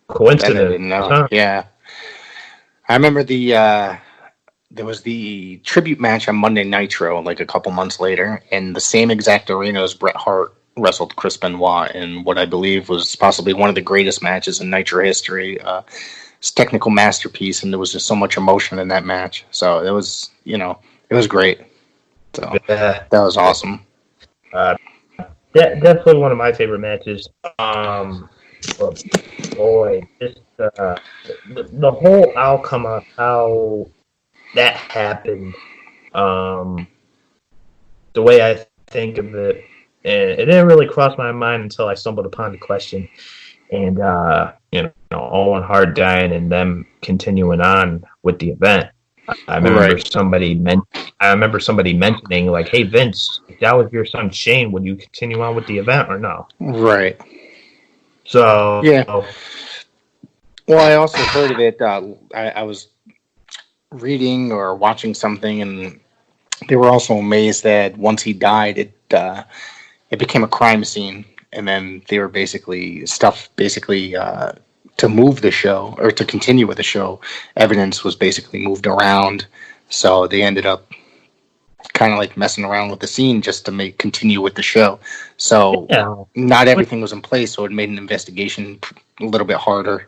Coincidence. I didn't know. Huh? Yeah. I remember there was the tribute match on Monday Nitro, like a couple months later, and the same exact arena as Bret Hart wrestled Chris Benoit in what I believe was possibly one of the greatest matches in Nitro history. It's a technical masterpiece, and there was just so much emotion in that match. So it was, it was great. So that was awesome. Definitely one of my favorite matches. But boy, just the whole outcome of how that happened, the way I think of it, and it didn't really cross my mind until I stumbled upon the question. And Owen Hart dying and them continuing on with the event. I remember somebody mentioning, like, "Hey Vince, if that was your son Shane, would you continue on with the event or no?" Right. So yeah. Well, I also heard of it. I was reading or watching something, and they were also amazed that once he died, it became a crime scene, and then they were basically to move the show or to continue with the show, evidence was basically moved around. So they ended up kind of like messing around with the scene just to continue with the show. So not everything was in place, so it made an investigation a little bit harder.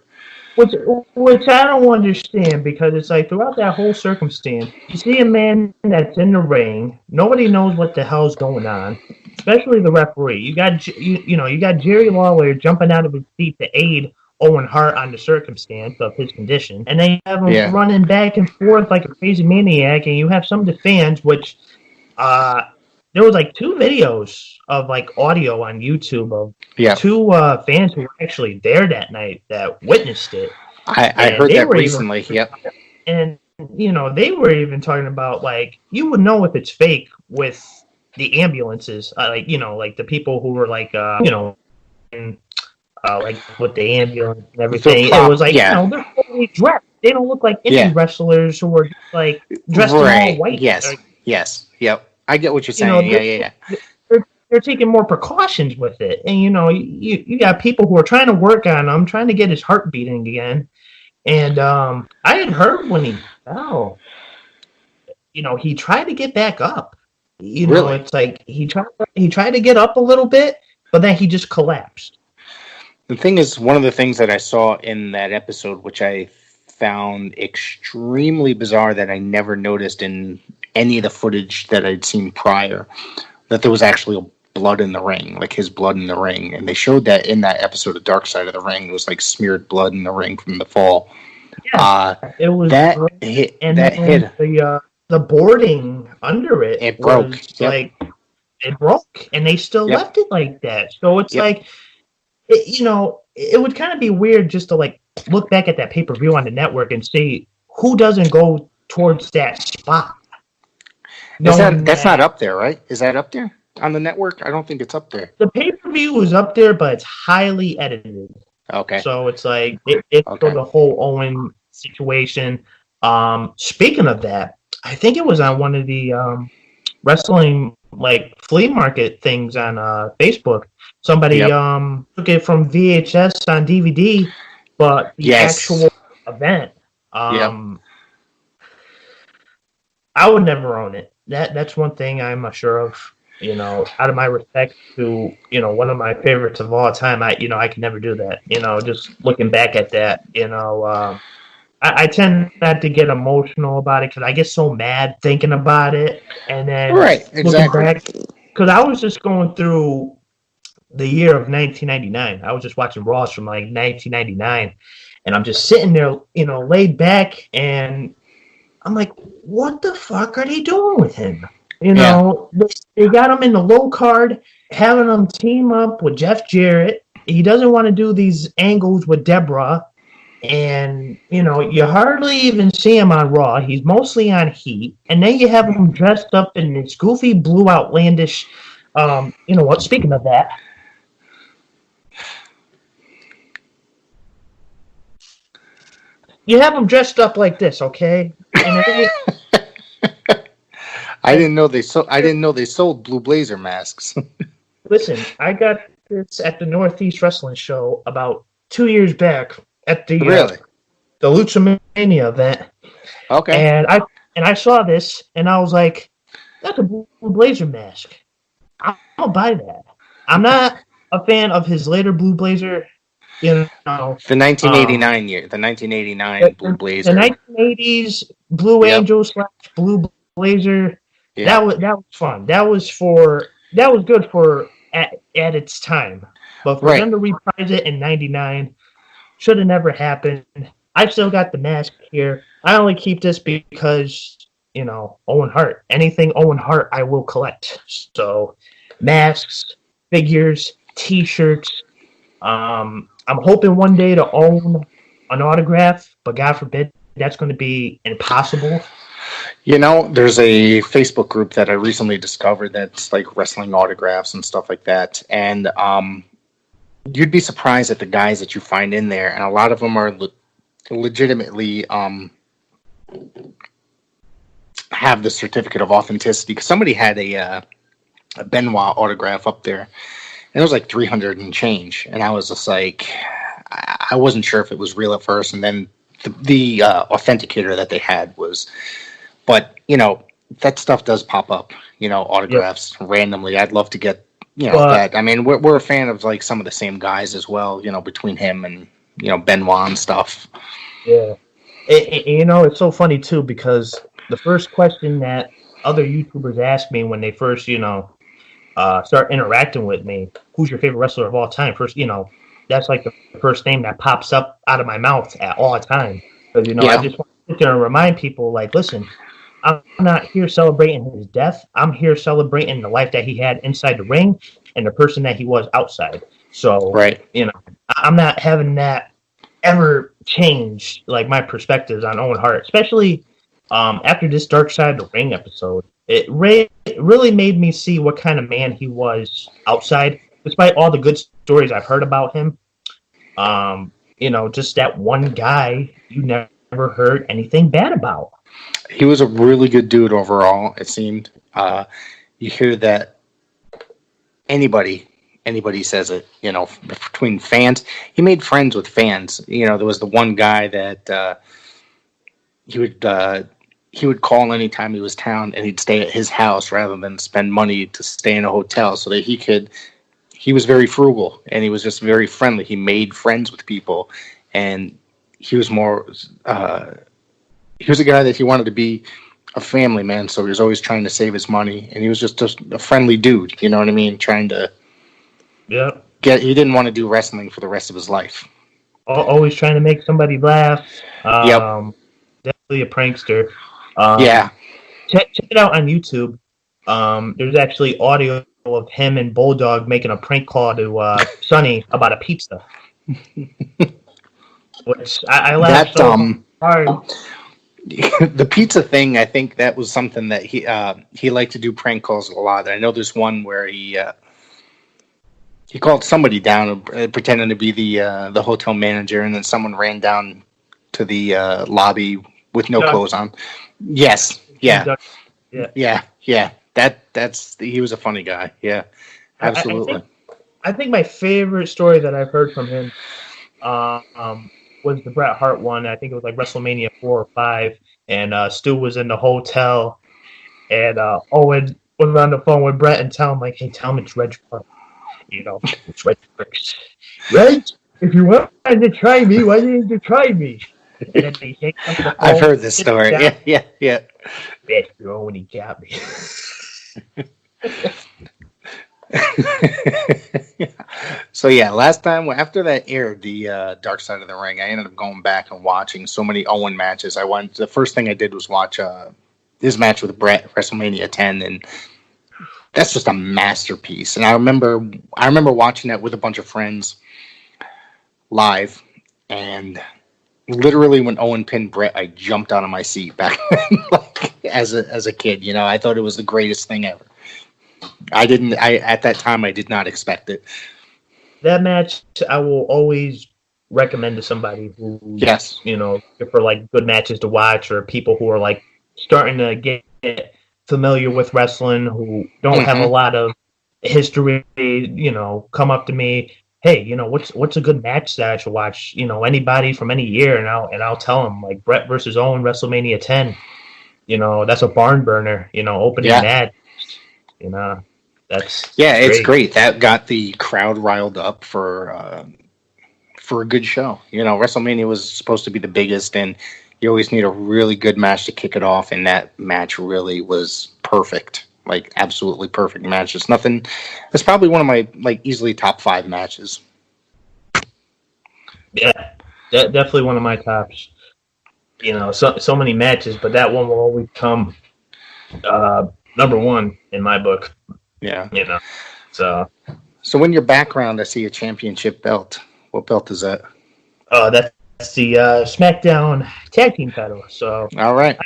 Which I don't understand, because it's like throughout that whole circumstance, you see a man that's in the ring, nobody knows what the hell's going on, especially the referee. You got Jerry Lawler jumping out of his seat to aid Owen Hart on the circumstance of his condition, and they have him running back and forth like a crazy maniac, and you have some of the fans, which there was like 2 videos of like audio on YouTube of 2 fans who were actually there that night that witnessed it. I heard that recently. And they were even talking about, like, you would know if it's fake with the ambulances, like the people who were like like with the ambulance and everything. It was like, they're fully dressed. They don't look like indie wrestlers who are like dressed in all white. Yes. Like, yes. Yep. I get what you're saying. They're taking more precautions with it, and you got people who are trying to work on him, trying to get his heart beating again. And I had heard when he fell, he tried to get back up. Really? It's like he tried to get up a little bit, but then he just collapsed. The thing is, one of the things that I saw in that episode, which I found extremely bizarre, that I never noticed in any of the footage that I'd seen prior, that there was actually blood in the ring, like his blood in the ring. And they showed that in that episode of Dark Side of the Ring. It was like smeared blood in the ring from the fall. Yeah, it was that hit. And that hit. The boarding under it. It broke. Like, it broke, and they still left it like that. So it's like, it would kind of be weird just to like look back at that pay-per-view on the network and see who doesn't go towards that spot. That's not up there, right? Is that up there on the network? I don't think it's up there. The pay-per-view is up there, but it's highly edited. Okay. So it's like it's for the whole Owen situation. Speaking of that, I think it was on one of the wrestling like flea market things on Facebook. Somebody took it from VHS on DVD, but the actual event I would never own it. That's one thing I'm sure of. You know, out of my respect to, you know, one of my favorites of all time, I can never do that. You know, just looking back at that, I tend not to get emotional about it because I get so mad thinking about it, and then Right, looking exactly. back, because I was just going through the year of 1999. I was just watching Raws from like 1999, and I'm just sitting there, laid back, and I'm like, what the fuck are they doing with him? You Yeah. know, they got him in the low card, having him team up with Jeff Jarrett. He doesn't want to do these angles with Deborah. And, you hardly even see him on Raw. He's mostly on Heat. And then you have him dressed up in this goofy, blue, outlandish, you know what, speaking of that. You have him dressed up like this, okay? And I didn't know they sold Blue Blazer masks. listen, I got this at the Northeast Wrestling Show about 2 years back at the Really? The Lucha Mania event. Okay. And I saw this and I was like, that's a Blue Blazer mask. I'll buy that. I'm not a fan of his later Blue Blazer, The 1989 year, the 1989 Blue Blazer. The 1980s Blue Yep. Angel / Blue Blazer. Yeah. That was fun. That was good for at its time. But for Right. them to reprise it in '99 should have never happened. I still got the mask here. I only keep this because, Owen Hart. Anything Owen Hart, I will collect. So, masks, figures, T-shirts. I'm hoping one day to own an autograph, but God forbid, that's going to be impossible. There's a Facebook group that I recently discovered that's like wrestling autographs and stuff like that. And you'd be surprised at the guys that you find in there. And a lot of them are legitimately have the certificate of authenticity. Because somebody had a Benoit autograph up there. And it was like 300 and change. And I was just like, I wasn't sure if it was real at first. And then the authenticator that they had was... But, that stuff does pop up, autographs randomly. I'd love to get, that. I mean, we're a fan of, like, some of the same guys as well, between him and, Benoit and stuff. Yeah. It's so funny, too, because the first question that other YouTubers ask me when they first, start interacting with me, who's your favorite wrestler of all time? First, that's, like, the first name that pops up out of my mouth at all time. Because, I just want to sit there and remind people, like, listen, I'm not here celebrating his death. I'm here celebrating the life that he had inside the ring and the person that he was outside. So, right. I'm not having that ever change, like, my perspectives on Owen Hart, especially after this Dark Side of the Ring episode. It really made me see what kind of man he was outside, despite all the good stories I've heard about him. Just that one guy you never heard anything bad about. He was a really good dude overall, it seemed. You hear that anybody says it, between fans. He made friends with fans. There was the one guy that he would call anytime he was town, and he'd stay at his house rather than spend money to stay in a hotel so that he was very frugal, and he was just very friendly. He made friends with people, and he was more... he was a guy that he wanted to be a family man, so he was always trying to save his money, and he was just a friendly dude, you know what I mean? Trying to he didn't want to do wrestling for the rest of his life. Always trying to make somebody laugh. Definitely a prankster. Check it out on YouTube. There's actually audio of him and Bulldog making a prank call to Sonny about a pizza. Which I laughed hard. The pizza thing, I think that was something that he liked to do prank calls a lot. I know there's one where he called somebody down pretending to be the hotel manager, and then someone ran down to the lobby with no clothes on. Yes, yeah. He was a funny guy. Yeah, absolutely. I think my favorite story that I've heard from him was the Bret Hart one. I think it was like WrestleMania 4 or 5, and Stu was in the hotel, and Owen was on the phone with Brett and tell him like, "Hey, tell him it's Reg Park. It's Reg Park. Reg, if you wanted to try me, why didn't you try me?" And then he takes up the phone. I've heard this story. Yeah. Bitch, when he got me. So yeah, last time after that aired, the Dark Side of the Ring, I ended up going back and watching so many Owen matches. The first thing I did was watch his match with Brett, WrestleMania 10, and that's just a masterpiece. And I remember watching that with a bunch of friends live, and literally when Owen pinned Brett, I jumped out of my seat back then, like as a kid. I thought it was the greatest thing ever. At that time I did not expect it. That match I will always recommend to somebody who, yes, for like good matches to watch, or people who are like starting to get familiar with wrestling, who don't have a lot of history, come up to me. Hey, what's a good match that I should watch? Anybody from any year, and I'll tell them like Brett versus Owen, WrestleMania 10. That's a barn burner. Opening match. It's great. That got the crowd riled up for a good show. WrestleMania was supposed to be the biggest, and you always need a really good match to kick it off, and that match really was perfect. Like, absolutely perfect match. It's probably one of my, like, easily top 5 matches. Yeah, definitely one of my tops. So many matches, but that one will always come number one in my book. Yeah. So in your background, I see a championship belt. What belt is that? That's the SmackDown Tag Team title. So. All right.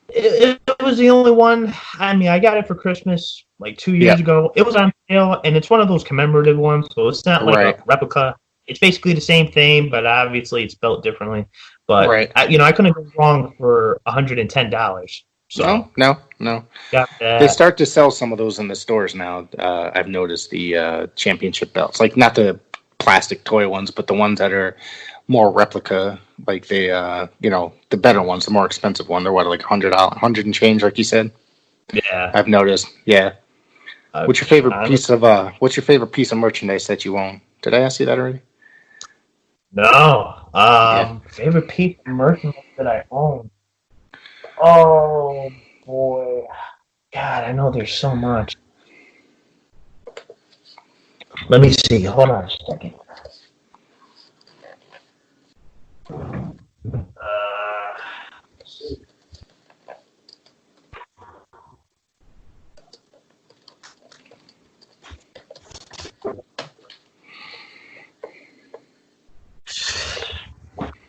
It was the only one. I mean, I got it for Christmas like 2 years ago. It was on sale, and it's one of those commemorative ones, so it's not like a replica. It's basically the same thing, but obviously it's built differently. But I couldn't go wrong for $110. So no. Got that. They start to sell some of those in the stores now. I've noticed the championship belts, like not the plastic toy ones, but the ones that are more replica, like the the better ones, the more expensive one. They're like $100 and change, like you said. Yeah, I've noticed. Yeah. What's your favorite piece of merchandise that you own? Did I ask you that already? No. Favorite piece of merchandise that I own. Oh boy, God, I know there's so much. Let me see. Hold on a second.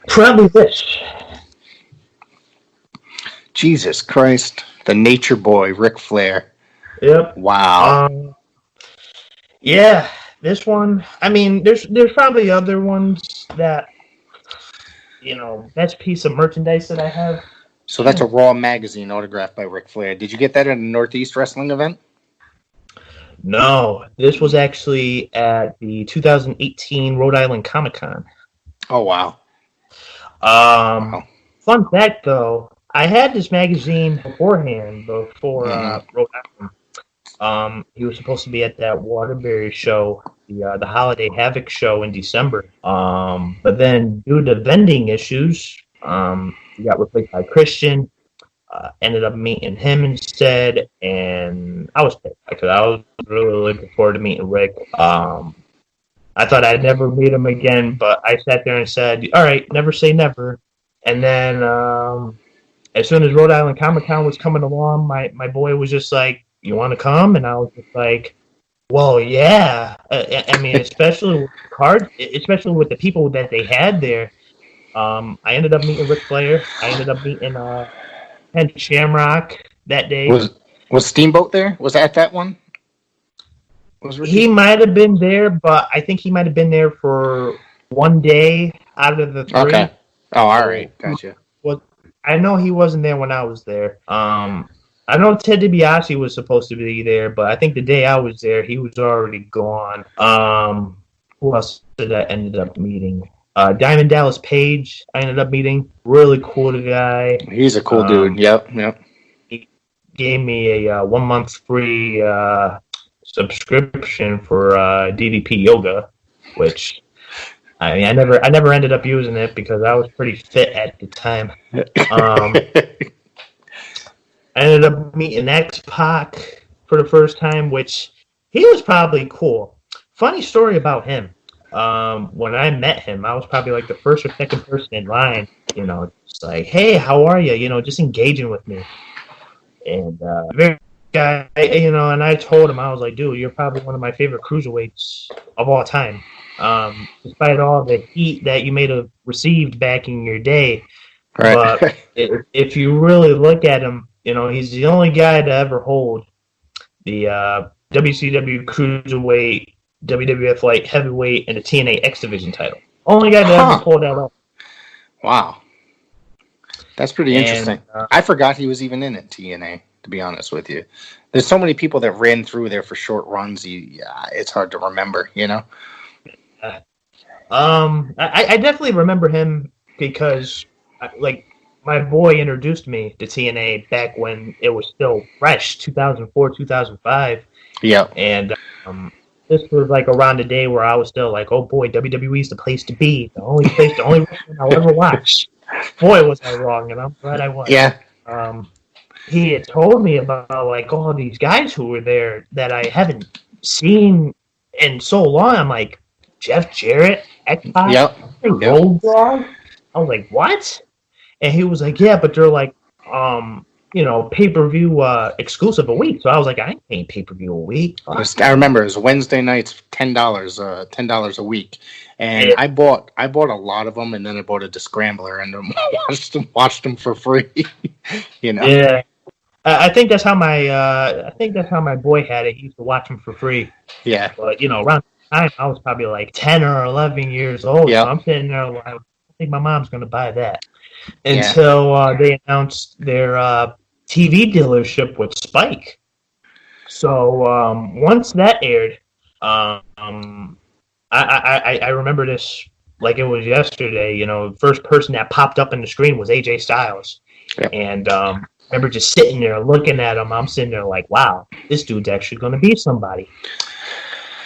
Probably this. Jesus Christ, the Nature Boy, Ric Flair. Yep. Wow. Yeah, this one. I mean, there's probably other ones that, that's a piece of merchandise that I have. So that's a Raw magazine autographed by Ric Flair. Did you get that at a Northeast Wrestling event? No, this was actually at the 2018 Rhode Island Comic Con. Oh, wow. Fun fact, though, I had this magazine beforehand, before Rhode Island. He was supposed to be at that Waterbury show, the Holiday Havoc show in December. But then, due to vending issues, he got replaced by Christian. Ended up meeting him instead, and I was pissed because I was really looking forward to meeting Rick. I thought I'd never meet him again, but I sat there and said, all right, never say never. And then as soon as Rhode Island Comic Con was coming along, my boy was just like, you want to come? And I was just like, well, yeah. I mean, especially with the people that they had there. I ended up meeting Ric Flair. I ended up meeting Ken Shamrock that day. Was Steamboat there? Was that one? He might have been there, but I think he might have been there for one day out of the 3. Okay. Oh, all right. Gotcha. Well, I know he wasn't there when I was there. I know Ted DiBiase was supposed to be there, but I think the day I was there, he was already gone. Who else did I ended up meeting? Diamond Dallas Page, I ended up meeting. Really cool guy. He's a cool dude. Yep. gave me a 1 month free subscription for DDP Yoga, which I mean, I never ended up using it because I was pretty fit at the time. I ended up meeting X-Pac for the first time, which he was probably cool. Funny story about him. When I met him, I was probably like the first or second person in line, you know, just like, hey, how are you? You know, just engaging with me. And very guy, you know, and I told him, I was like, dude, you're probably one of my favorite cruiserweights of all time. Despite all the heat that you may have received back in your day. Right. But if you really look at him, you know, he's the only guy to ever hold the WCW Cruiserweight, WWF Light Heavyweight, and the TNA X Division title. Only guy to ever pull that off. Wow. That's pretty interesting. I forgot he was even in it, TNA, to be honest with you. There's so many people that ran through there for short runs, it's hard to remember, you know? I definitely remember him because, like, my boy introduced me to TNA back when it was still fresh, 2004, 2005. Yeah. And this was like around the day where I was still like, oh boy, WWE's the place to be. The only wrestling I'll ever watch. Boy, was I wrong, and I'm glad I was. Yeah. He had told me about like all these guys who were there that I haven't seen in so long. I'm like, Jeff Jarrett, X-Pac, Road Dogg. I was like, what? And he was like, yeah, but they're like, you know, pay-per-view exclusive a week. So I was like, I ain't paying pay-per-view a week. I remember it was Wednesday nights, $10 a week, and I bought a lot of them, and then I bought a Scrambler and watched them for free. You know. Yeah, I think that's how my boy had it. He used to watch them for free. Yeah, but you know, around the time I was probably like 10 or 11 years old. Yep. So I'm sitting there like, I think my mom's gonna buy that. Until they announced their TV dealership with Spike. So once that aired, I remember this like it was yesterday. You know, the first person that popped up on the screen was AJ Styles. Yep. And I remember just sitting there looking at him. I'm sitting there like, wow, this dude's actually going to be somebody.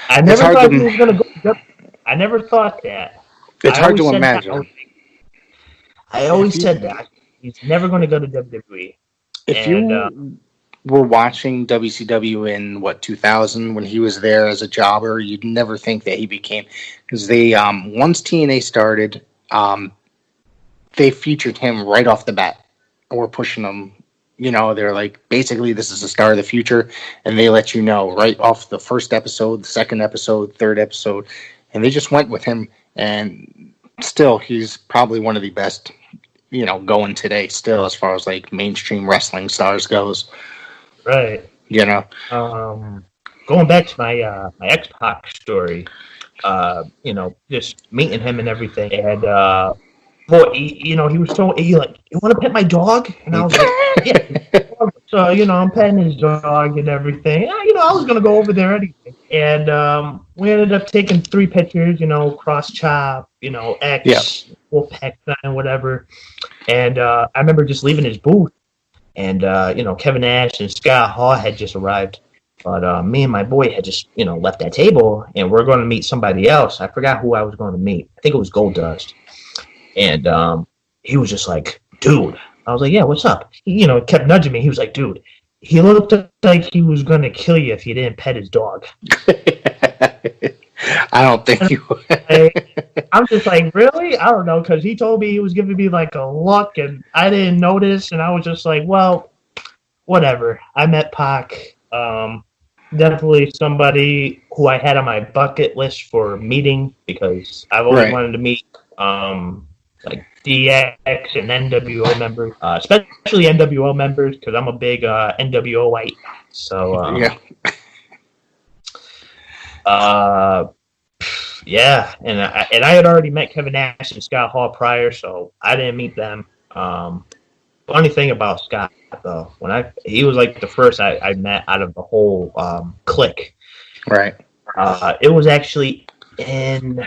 I never thought he was going to go. I never thought that. It's hard to imagine. I always said that. He's never going to go to WWE. If you were watching WCW in, 2000, when he was there as a jobber, you'd never think that he became... Because they, once TNA started, they featured him right off the bat. We're pushing him. You know, they're like, basically, this is the star of the future. And they let you know right off the first episode, the second episode, third episode. And they just went with him. And still, he's probably one of the best... you know, going today still as far as like mainstream wrestling stars goes. Right. You know. Going back to my my X-Pac story, you know, just meeting him and everything. And boy, you know, he was so like, you want to pet my dog? And I was like, yeah. So, you know, I'm petting his dog and everything. You know, I was gonna go over there anyway. And we ended up taking 3 pictures, you know, cross chop, you know, X, Wolfpack sign, whatever. And I remember just leaving his booth, and you know, Kevin Nash and Scott Hall had just arrived, but me and my boy had just, you know, left that table, and we're going to meet somebody else. I forgot who I was going to meet. I think it was Goldust, and he was just like, "Dude," I was like, "Yeah, what's up?" He, you know, kept nudging me. He was like, "Dude, he looked like he was going to kill you if you didn't pet his dog." I don't think you would. I'm just like, really? I don't know, because he told me he was giving me like a look, and I didn't notice, and I was just like, well, whatever. I met Pac. Definitely somebody who I had on my bucket list for meeting, because I've always wanted to meet like DX and NWO members, especially NWO members, because I'm a big NWO white. So yeah, and I had already met Kevin Nash and Scott Hall prior, so I didn't meet them. Funny thing about Scott, though, he was like the first I met out of the whole clique. Right. It was actually in,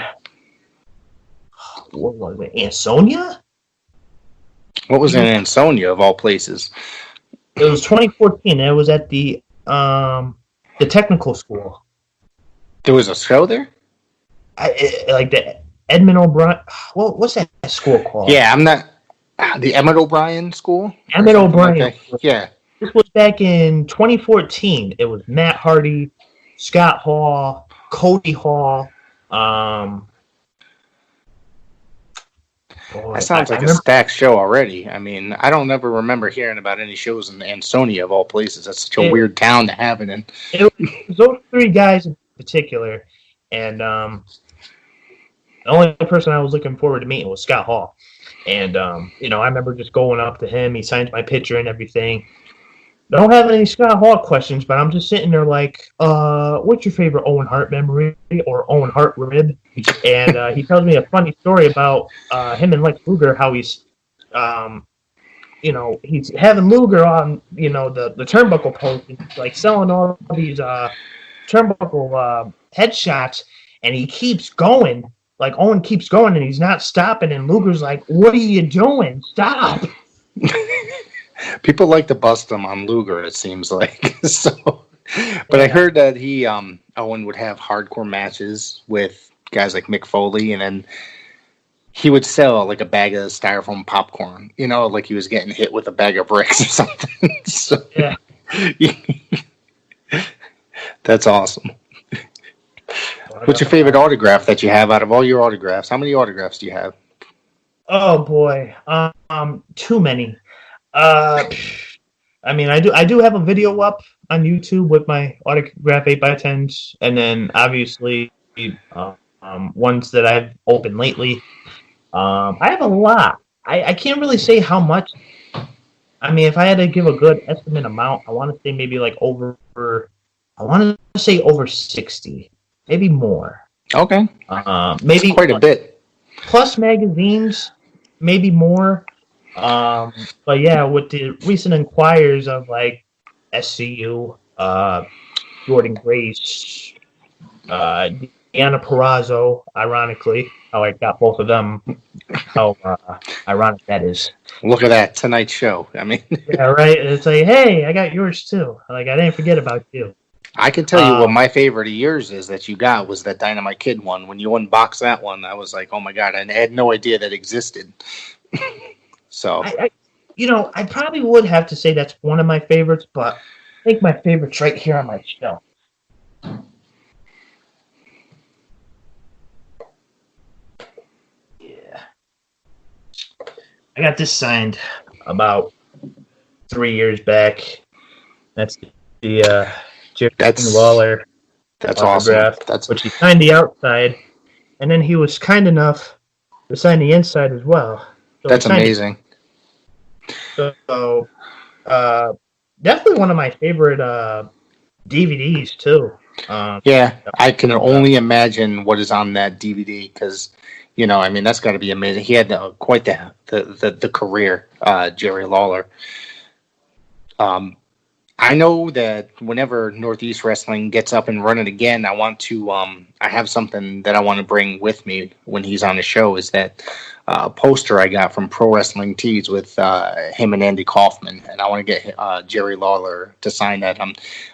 what was it, Ansonia? What was in Ansonia, of all places? It was 2014. It was at the technical school. There was a show there? Like the Edmund O'Brien. What's that school called? Yeah, I'm not. The Emmett O'Brien School? Emmett O'Brien. Okay. Yeah. This was back in 2014. It was Matt Hardy, Scott Hall, Cody Hall. That sounds like a stacked show already. I mean, I don't ever remember hearing about any shows in Ansonia, of all places. That's such a weird town to have it in. It was those three guys in particular. And the only person I was looking forward to meeting was Scott Hall. And, I remember just going up to him. He signed my picture and everything. I don't have any Scott Hall questions, but I'm just sitting there like, what's your favorite Owen Hart memory or Owen Hart rib? And he tells me a funny story about him and Lex Luger, how he's, he's having Luger on, the turnbuckle post, and he's, like, selling all these turnbuckle headshots, and he keeps going. Like, Owen keeps going, and he's not stopping, and Luger's like, what are you doing? Stop! People like to bust him on Luger, it seems like. But I heard that Owen would have hardcore matches with guys like Mick Foley, and then he would sell like a bag of styrofoam popcorn, like he was getting hit with a bag of bricks or something. That's awesome. What's your favorite autograph that you have out of all your autographs? How many autographs do you have? Oh boy, too many. I do have a video up on YouTube with my autograph 8x10s, and then obviously ones that I've opened lately. I have a lot. I can't really say how much. I mean, if I had to give a good estimate amount, I want to say maybe like over 60, maybe more. Okay. Maybe that's quite a bit. Plus magazines, maybe more. But yeah, with the recent inquiries of like SCU, Jordan Grace, Deanna Purrazzo, ironically, how I got both of them. How ironic that is. Look at that Tonight Show. I mean, yeah, right. It's like, hey, I got yours too. Like, I didn't forget about you. I can tell you what my favorite of yours is that you got was that Dynamite Kid one. When you unboxed that one, I was like, oh my God, I had no idea that existed. So, I probably would have to say that's one of my favorites, but I think my favorite's right here on my shelf. Yeah. I got this signed about 3 years back. That's the Jerry Lawler. That's autograph, awesome. Which he signed the outside, and then he was kind enough to sign the inside as well. So that's amazing. So, definitely one of my favorite DVDs too. Yeah, I can only imagine what is on that DVD because, that's got to be amazing. He had quite the career, Jerry Lawler. I know that whenever Northeast Wrestling gets up and running again, I want to. I have something that I want to bring with me when he's on the show. Is that poster I got from Pro Wrestling Tees with him and Andy Kaufman, and I want to get Jerry Lawler to sign that.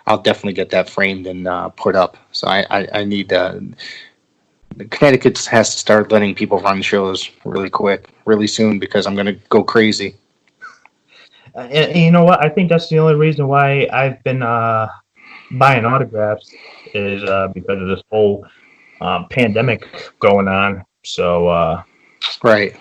I'll definitely get that framed and put up. So I need. Connecticut has to start letting people run shows really quick, really soon, because I'm going to go crazy. And you know what? I think that's the only reason why I've been buying autographs is because of this whole pandemic going on. So, right,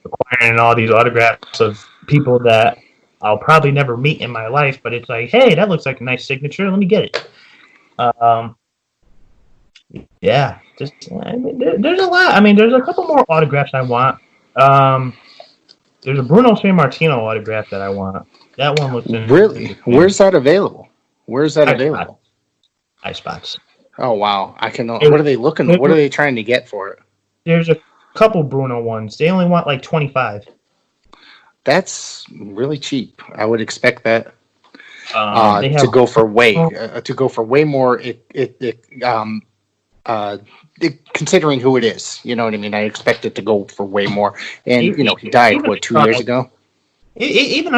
acquiring all these autographs of people that I'll probably never meet in my life, but it's like, hey, that looks like a nice signature. Let me get it. Yeah, just there's a lot. I mean, there's a couple more autographs I want. There's a Bruno Sammartino autograph that I want. That one looks really. Where's that available? Where's that available? iSpots. Oh wow! I can. What are they looking? What are they trying to get for it? There's a couple Bruno ones. They only want like 25. That's really cheap. I would expect that to go for way more. Considering who it is, you know what I mean. I expect it to go for way more. And he died 2 years ago. Even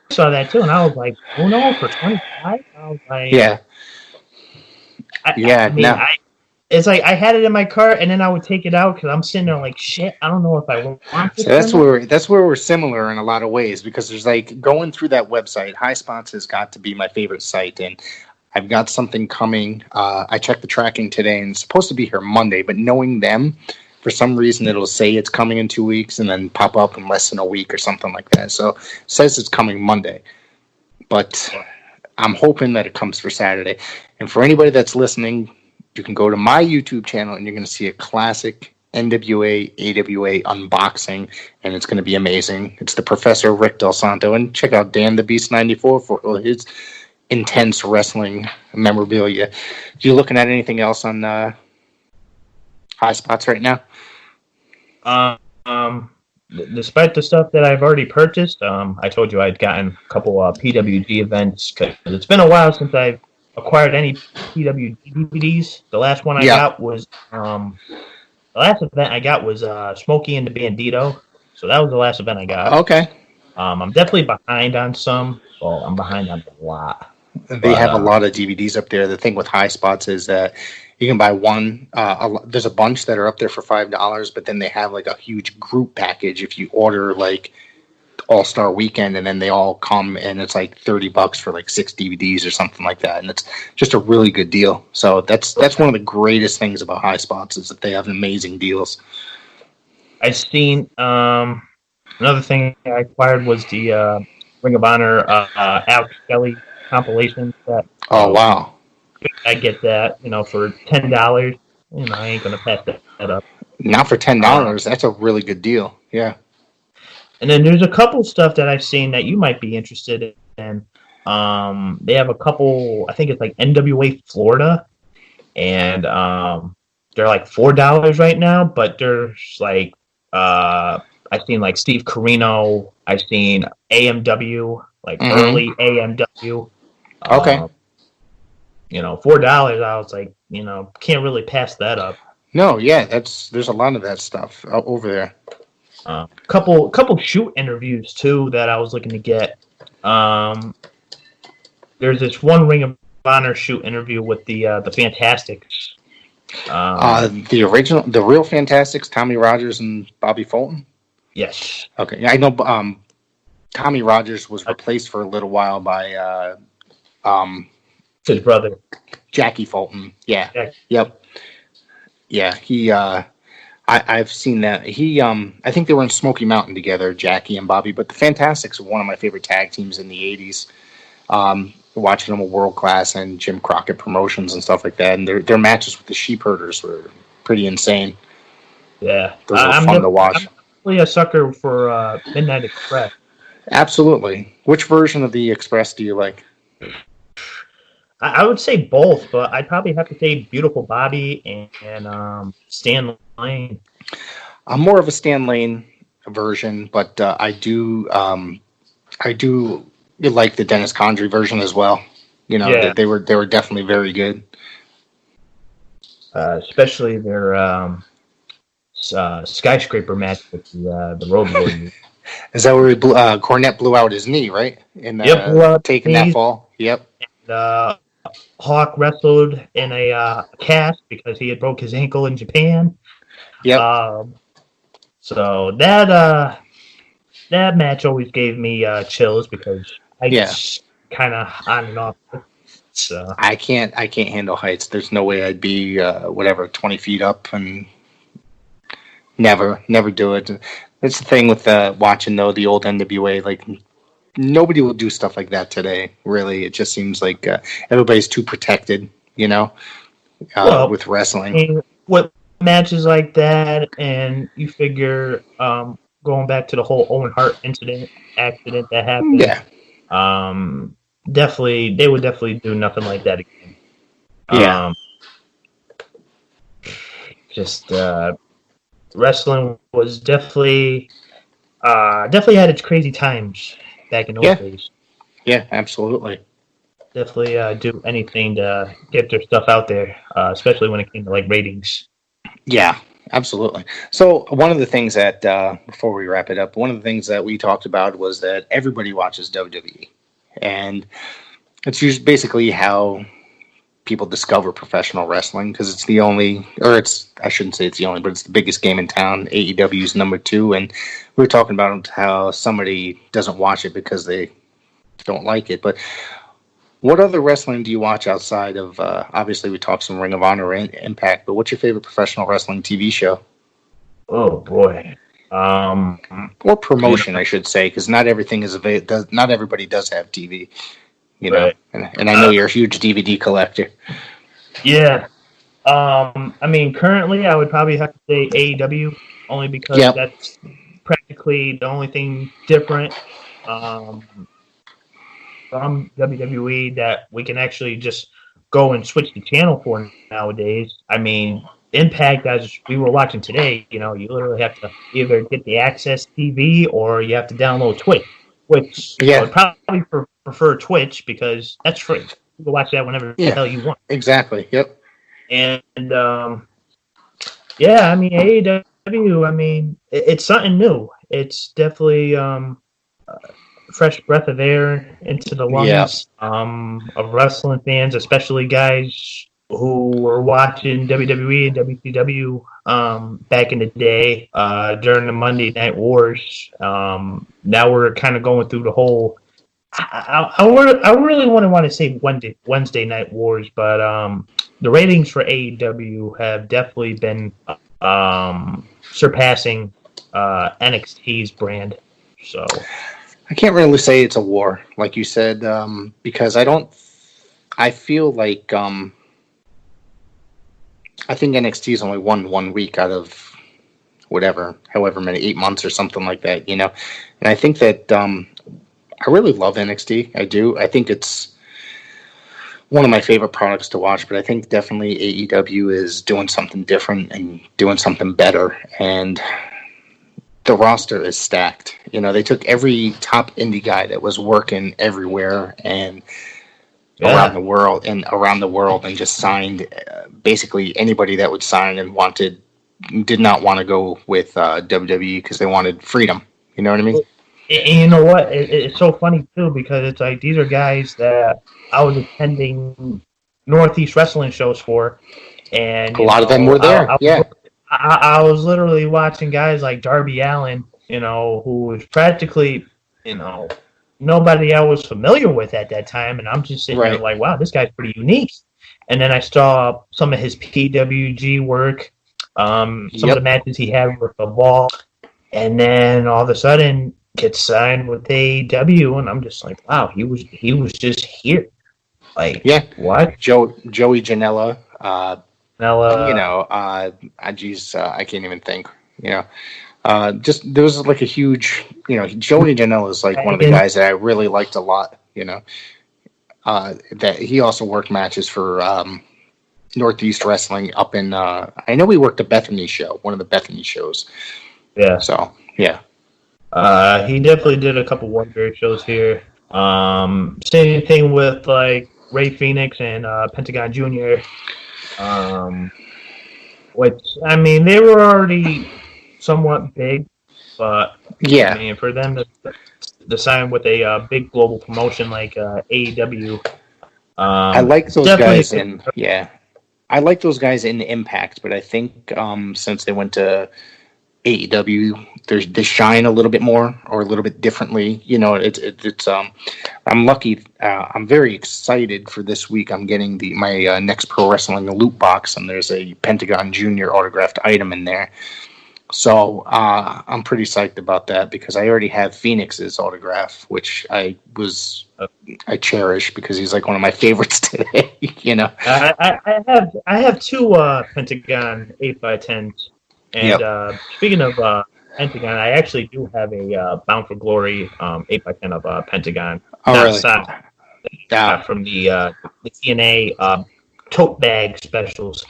saw that too, and I was like, oh no, for 25? I was like, Yeah. Yeah. No. It's like I had it in my cart, and then I would take it out because I'm sitting there like, shit, I don't know if I want this. So that's where we're similar in a lot of ways, because there's like going through that website. High Spots has got to be my favorite site, and I've got something coming. I checked the tracking today, and it's supposed to be here Monday. But knowing them, for some reason, it'll say it's coming in 2 weeks, and then pop up in less than a week or something like that. So it says it's coming Monday, but I'm hoping that it comes for Saturday. And for anybody that's listening, you can go to my YouTube channel, and you're going to see a classic NWA AWA unboxing, and it's going to be amazing. It's the Professor Rick Del Santo, and check out Dan the Beast 94 for his intense wrestling memorabilia. You looking at anything else on High Spots right now? Despite the stuff that I've already purchased, I told you I'd gotten a couple PWG events, because it's been a while since I've acquired any PWG DVDs. The last one I got was the last event I got was Smokey and the Bandito. So that was the last event I got. Okay. I'm definitely behind on some. Well, I'm behind on a lot. They have a lot of DVDs up there. The thing with High Spots is that you can buy one. There's a bunch that are up there for $5, but then they have like a huge group package if you order like All-Star Weekend, and then they all come, and it's like $30 for like 6 DVDs or something like that, and it's just a really good deal. So that's one of the greatest things about High Spots, is that they have amazing deals. I've seen another thing I acquired was the Ring of Honor Alex Shelley compilation set. Oh wow! I get that, for $10. I ain't gonna pass that up. Not for $10. That's a really good deal. Yeah. And then there's a couple stuff that I've seen that you might be interested in. They have a couple, I think it's like NWA Florida, and they're like $4 right now, but there's like, I've seen like Steve Corino, I've seen AMW, like early AMW. Okay. $4, I was like, can't really pass that up. No, yeah, there's a lot of that stuff over there. Couple shoot interviews too that I was looking to get. There's this one Ring of Honor shoot interview with the Fantastics. The real Fantastics, Tommy Rogers and Bobby Fulton. Yes. Okay, I know. Tommy Rogers was replaced for a little while by his brother, Jackie Fulton. Yeah. Jackie. Yep. Yeah. He. I've seen that. I think they were in Smoky Mountain together, Jackie and Bobby. But the Fantastics were one of my favorite tag teams in the '80s. Watching them with World Class and Jim Crockett Promotions and stuff like that, and their matches with the Sheepherders were pretty insane. Yeah, those were fun to watch. I'm definitely a sucker for Midnight Express. Absolutely. Which version of the Express do you like? I would say both, but I'd probably have to say Beautiful Bobby and Stan Lane. I'm more of a Stan Lane version, but I do like the Dennis Condrey version as well. They were definitely very good. Especially their skyscraper match with the Road Warriors. Is that where Cornette blew out his knee, right? Taking that fall. Yep. And, Hawk wrestled in a cast because he had broke his ankle in Japan. Yep. So that match always gave me chills because I just kind of on and off. So I can't handle heights. There's no way I'd be 20 feet up, and never do it. That's the thing with watching the old NWA. Like, nobody will do stuff like that today. Really, it just seems like everybody's too protected. With wrestling. What matches like that, and you figure going back to the whole Owen Hart accident that happened. Yeah. They would definitely do nothing like that again. Yeah. Wrestling was definitely had its crazy times back in those days. Yeah, absolutely. Definitely do anything to get their stuff out there, especially when it came to like ratings. Yeah, absolutely. So one of the things that before we wrap it up, one of the things that we talked about was that everybody watches WWE, and it's usually basically how people discover professional wrestling because it's the only, or it's, I shouldn't say it's the only, but it's the biggest game in town. AEW is number 2, and we were talking about how somebody doesn't watch it because they don't like it. But what other wrestling do you watch outside of? Obviously, we talked some Ring of Honor and Impact, but what's your favorite professional wrestling TV show? Oh boy. Or promotion, I should say, because not everything is available. Not everybody does have TV. You know, Right. and I know you're a huge DVD collector. Yeah. I mean, currently I would probably have to say AEW, only because Yep. that's practically the only thing different from WWE that we can actually just go and switch the channel for nowadays. I mean, Impact, as we were watching today, you know, you literally have to either get the Access TV or you have to download Twitch, which I would probably prefer Twitch because that's free. You can watch that whenever the hell you want. Exactly. Yep. And yeah, I mean AEW. I mean, it's something new. It's definitely a fresh breath of air into the lungs of wrestling fans, especially guys who were watching WWE and WCW back in the day during the Monday Night Wars. Now we're kind of going through the whole. I really want to say Wednesday Night Wars, but the ratings for AEW have definitely been surpassing NXT's brand. So I can't really say it's a war, like you said, because I feel like I think NXT's only won 1 week out of however many, 8 months or something like that, you know. And I think that I really love NXT. I do. I think it's one of my favorite products to watch, but I think definitely AEW is doing something different and doing something better. And the roster is stacked. You know, they took every top indie guy that was working everywhere and around the world and just signed basically anybody that would sign and did not want to go with WWE because they wanted freedom. You know what I mean? And you know what? It's so funny too because it's like these are guys that I was attending Northeast wrestling shows for, and a lot of them were there. I was literally watching guys like Darby Allin, you know, who was practically, you know, nobody I was familiar with at that time, and I'm just sitting there like, wow, this guy's pretty unique. And then I saw some of his PWG work, some of the matches he had with the Ball, and then all of a sudden gets signed with AEW, and I'm just like, wow, he was just here. Like, what? Joey Janela, Janela, you know, I can't even think, you know. Just there was like a huge, you know, Joey Janela is like one of the guys that I really liked a lot, you know. That he also worked matches for Northeast Wrestling up in I know he worked a Bethany show, one of the Bethany shows. Yeah. So yeah. He definitely did a couple Wonderberry shows here. Same thing with like Ray Phoenix and Pentagon Jr. Which I mean they were already somewhat big, but yeah, I mean for them to sign with a big global promotion like AEW. I like those guys I like those guys in Impact, but I think since they went to AEW, they shine a little bit more or a little bit differently. You know, it's I'm lucky. I'm very excited for this week. I'm getting my next Pro Wrestling loot box, and there's a Pentagon Jr. autographed item in there. So I'm pretty psyched about that because I already have Phoenix's autograph, which I cherish because he's like one of my favorites today. You know, I have two Pentagon 8x10s, and speaking of Pentagon, I actually do have a Bound for Glory 8x10 of Pentagon. Oh, really? From the TNA tote bag specials.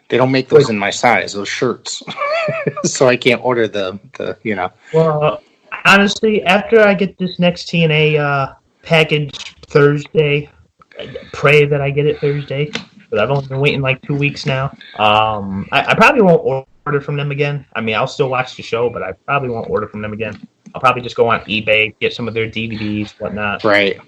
They don't make those in my size, those shirts. So I can't order the you know. Well, honestly, after I get this next TNA package Thursday, pray that I get it Thursday. but I've only been waiting like 2 weeks now. I probably won't order from them again. I mean, I'll still watch the show, but I probably won't order from them again. I'll probably just go on eBay, get some of their DVDs, whatnot. Right.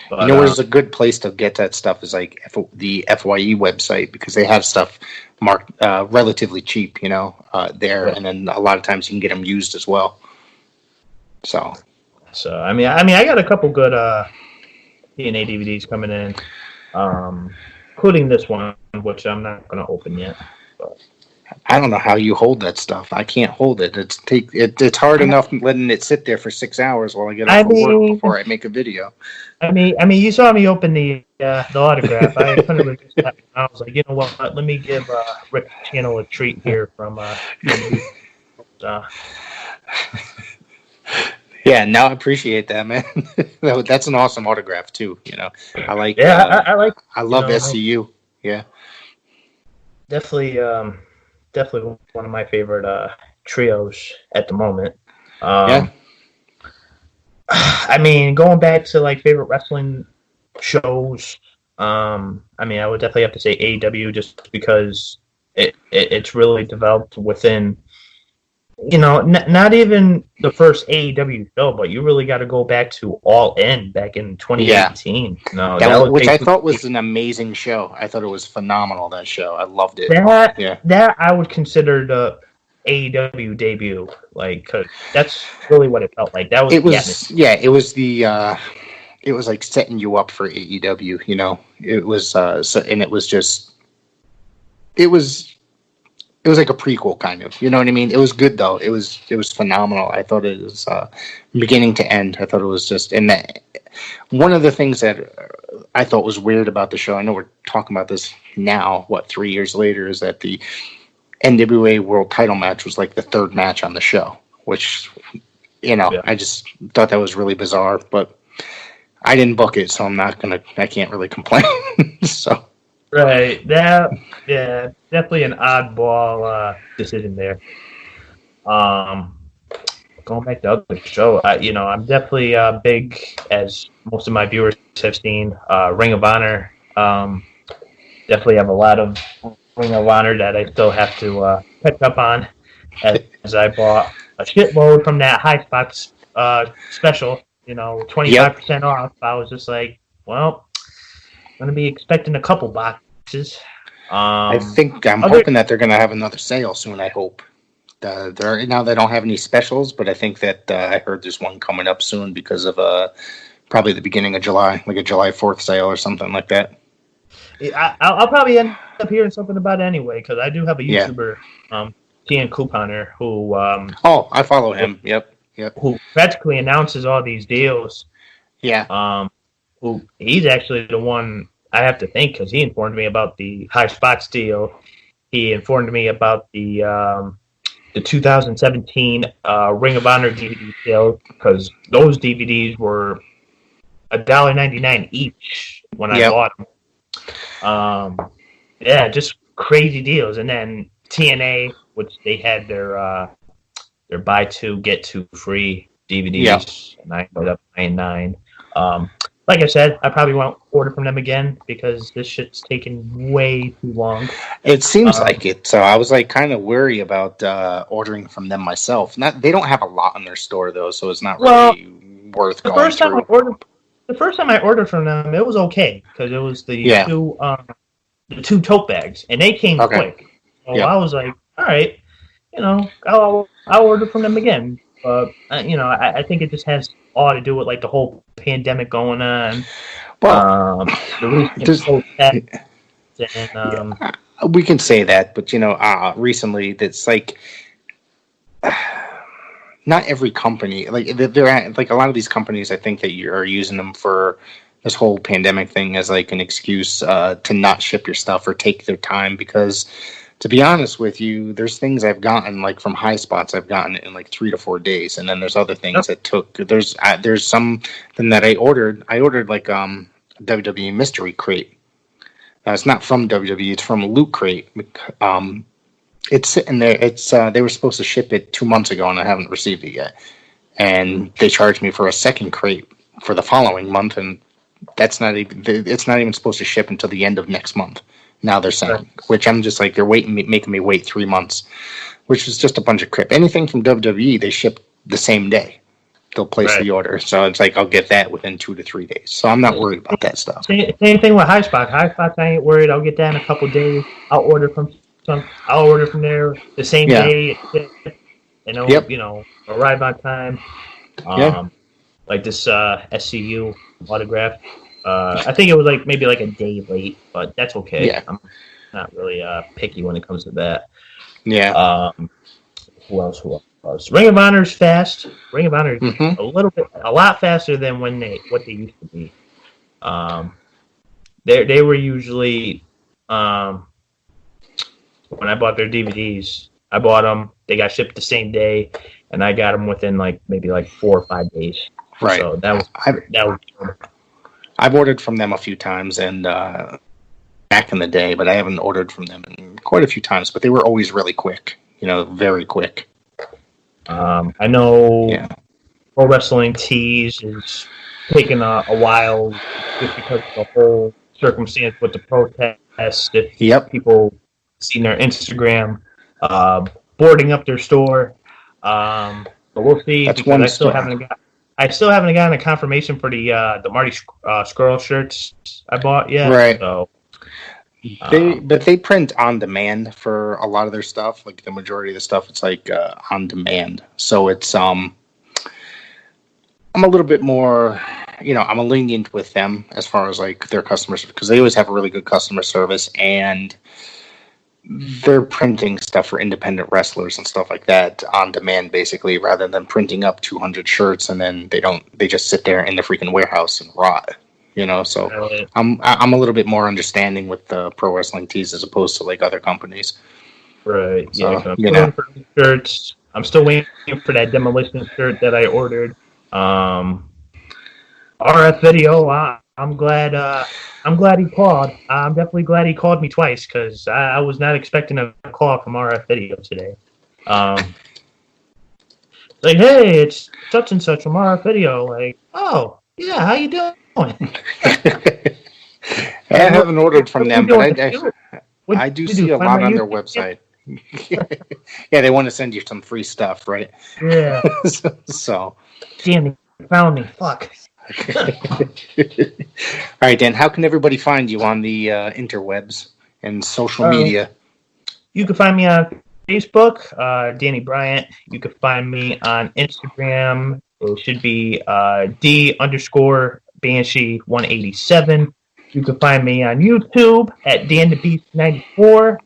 But, you know, where's a good place to get that stuff is like the FYE website, because they have stuff marked relatively cheap, you know, there, and then a lot of times you can get them used as well. So I mean, I got a couple good TNA DVDs coming in, including this one, which I'm not going to open yet. But. I don't know how you hold that stuff. I can't hold it. It's hard enough letting it sit there for 6 hours while I get off of work before I make a video. I mean, you saw me open the autograph. I couldn't resist that. I was like, you know what? Let me give Rick Channel a treat here from. Yeah, now I appreciate that, man. That's an awesome autograph too. You know, I like. Yeah, I like. I love SCU. Yeah, definitely one of my favorite trios at the moment. Yeah. I mean, going back to like favorite wrestling shows, I mean, I would definitely have to say AEW, just because it's really developed within, you know, not even the first AEW show, but you really got to go back to All In back in 2018. Yeah. No, which I thought was an amazing show. I thought it was phenomenal, that show. I loved it. That I would consider the AEW debut, like, cause that's really what it felt like. It was like setting you up for AEW, you know. It was it was like a prequel kind of, you know what I mean? It was good though. It was phenomenal. I thought it was beginning to end. I thought it was just, and that one of the things that I thought was weird about the show, I know we're talking about this now, 3 years later, is that the NWA World Title match was like the third match on the show, which, you know, I just thought that was really bizarre, but I didn't book it, so I can't really complain. So. Right. Definitely an oddball decision there. Going back to the other show, I'm definitely big, as most of my viewers have seen, Ring of Honor. Definitely have a lot of Ring of Honor that I still have to catch up on, as I bought a shitload from that High Spots special, 25% off. I was just like, well, I'm going to be expecting a couple boxes. I'm hoping that they're going to have another sale soon, I hope. Right now they don't have any specials, but I think that I heard there's one coming up soon because of probably the beginning of July, like a July 4th sale or something like that. I'll probably end up hearing something about it anyway, because I do have a YouTuber, TN Couponer, who... I follow him, yep. Who practically announces all these deals. Yeah. He's actually the one I have to thank, because he informed me about the High Spots deal. He informed me about the 2017 Ring of Honor DVD sale, because those DVDs were $1.99 each when I bought them. Just crazy deals. And then TNA, which they had their buy two get two free DVDs, and I ended up buying 9. Like I said, I probably won't order from them again because this shit's taking way too long. It seems like it. So I was like kind of worried about ordering from them myself. They don't have a lot in their store though, so it's not really worth going through. The first time I ordered from them, it was okay because it was the two tote bags, and they came quick. So I was like, all right, I'll order from them again. But I think it just has all to do with like the whole pandemic going on. Well, we can say that, but recently it's like not every company, like they're like a lot of these companies, I think that you are using them for this whole pandemic thing as like an excuse to not ship your stuff or take their time, because to be honest with you, there's things I've gotten like from High Spots I've gotten in like 3 to 4 days, and then there's other things that took. There's something that I ordered like WWE Mystery Crate. It's not from WWE, it's from Loot Crate. It's sitting there. It's they were supposed to ship it 2 months ago, and I haven't received it yet. And they charged me for a second crate for the following month, and it's not even supposed to ship until the end of next month. Now they're saying, which I'm just like, they're making me wait 3 months, which is just a bunch of crap. Anything from WWE, they ship the same day. They'll place the order. So it's like, I'll get that within 2 to 3 days. So I'm not worried about that stuff. Same thing with Highspot. Highspot, I ain't worried. I'll get that in a couple days. I'll order from there the same day. And it'll, arrive on time. Like this SCU autograph. I think it was maybe a day late, but that's okay. Yeah. I'm not really picky when it comes to that. Yeah. Who else? Ring of Honor's fast. Ring of Honor is a lot faster than what they used to be. They were usually when I bought their DVDs, I bought them. They got shipped the same day, and I got them within maybe 4 or 5 days. Right. So that was. I've ordered from them a few times, and back in the day, but I haven't ordered from them in quite a few times. But they were always really quick. Very quick. I know Pro Wrestling Tees is taking a while just because of the whole circumstance with the protest. If people seen their Instagram boarding up their store, but we'll see. That's because one I still store. haven't gotten a confirmation for the Marty Scurll shirts I bought yet. Right. So. They print on demand for a lot of their stuff. Like the majority of the stuff, it's on demand. So it's I'm a little bit more, I'm a lenient with them as far as their customers, because they always have a really good customer service, and they're printing stuff for independent wrestlers and stuff like that on demand, basically, rather than printing up 200 shirts and then they just sit there in the freaking warehouse and rot. So I'm a little bit more understanding with the Pro Wrestling Tees as opposed to other companies. Right. So, yeah. For shirts. I'm still waiting for that Demolition shirt that I ordered. RF Video. I'm glad he called. I'm definitely glad he called me twice because I was not expecting a call from RF Video today. Hey, it's such and such from RF Video. Oh, yeah, how you doing? I haven't ordered from them, but I do see a lot on their website. Yeah, they want to send you some free stuff, right? Yeah. So. Damn, they found me. Fuck. All right, Dan, how can everybody find you on the interwebs and social media? You can find me on Facebook, Danny Bryant. You can find me on Instagram. It should be D_Banshee187. You can find me on YouTube at DanTheBeast94.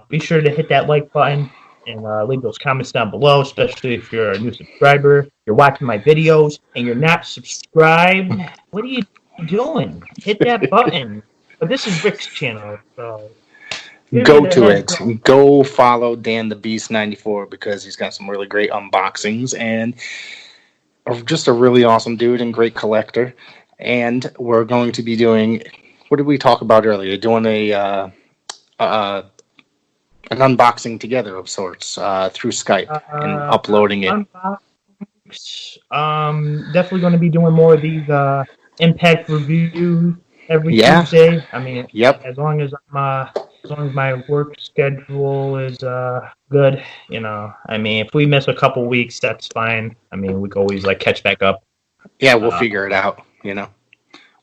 Be sure to hit that like button and leave those comments down below, especially if you're a new subscriber. You're watching my videos and you're not subscribed. What are you doing? Hit that button. But this is Rick's channel, so go to it. Go follow Dan the Beast 94 because he's got some really great unboxings and just a really awesome dude and great collector. And we're going to be doing, what did we talk about earlier? Doing an unboxing together of sorts through Skype and uploading it. Definitely going to be doing more of these Impact reviews every Tuesday. I mean, as long as my work schedule is good, I mean, if we miss a couple weeks, that's fine. I mean, we can always catch back up. Yeah, we'll figure it out.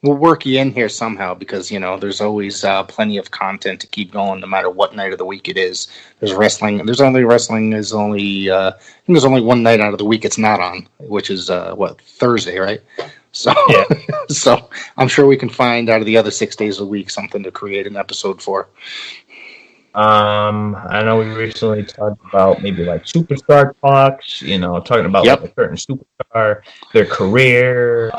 We'll work you in here somehow because there's always plenty of content to keep going, no matter what night of the week it is. There's wrestling. There's only wrestling is only. I think there's only one night out of the week it's not on, which is Thursday, right? So, so I'm sure we can find out of the other 6 days a week something to create an episode for. I know we recently talked about maybe superstar talks. Talking about a certain superstar, their career.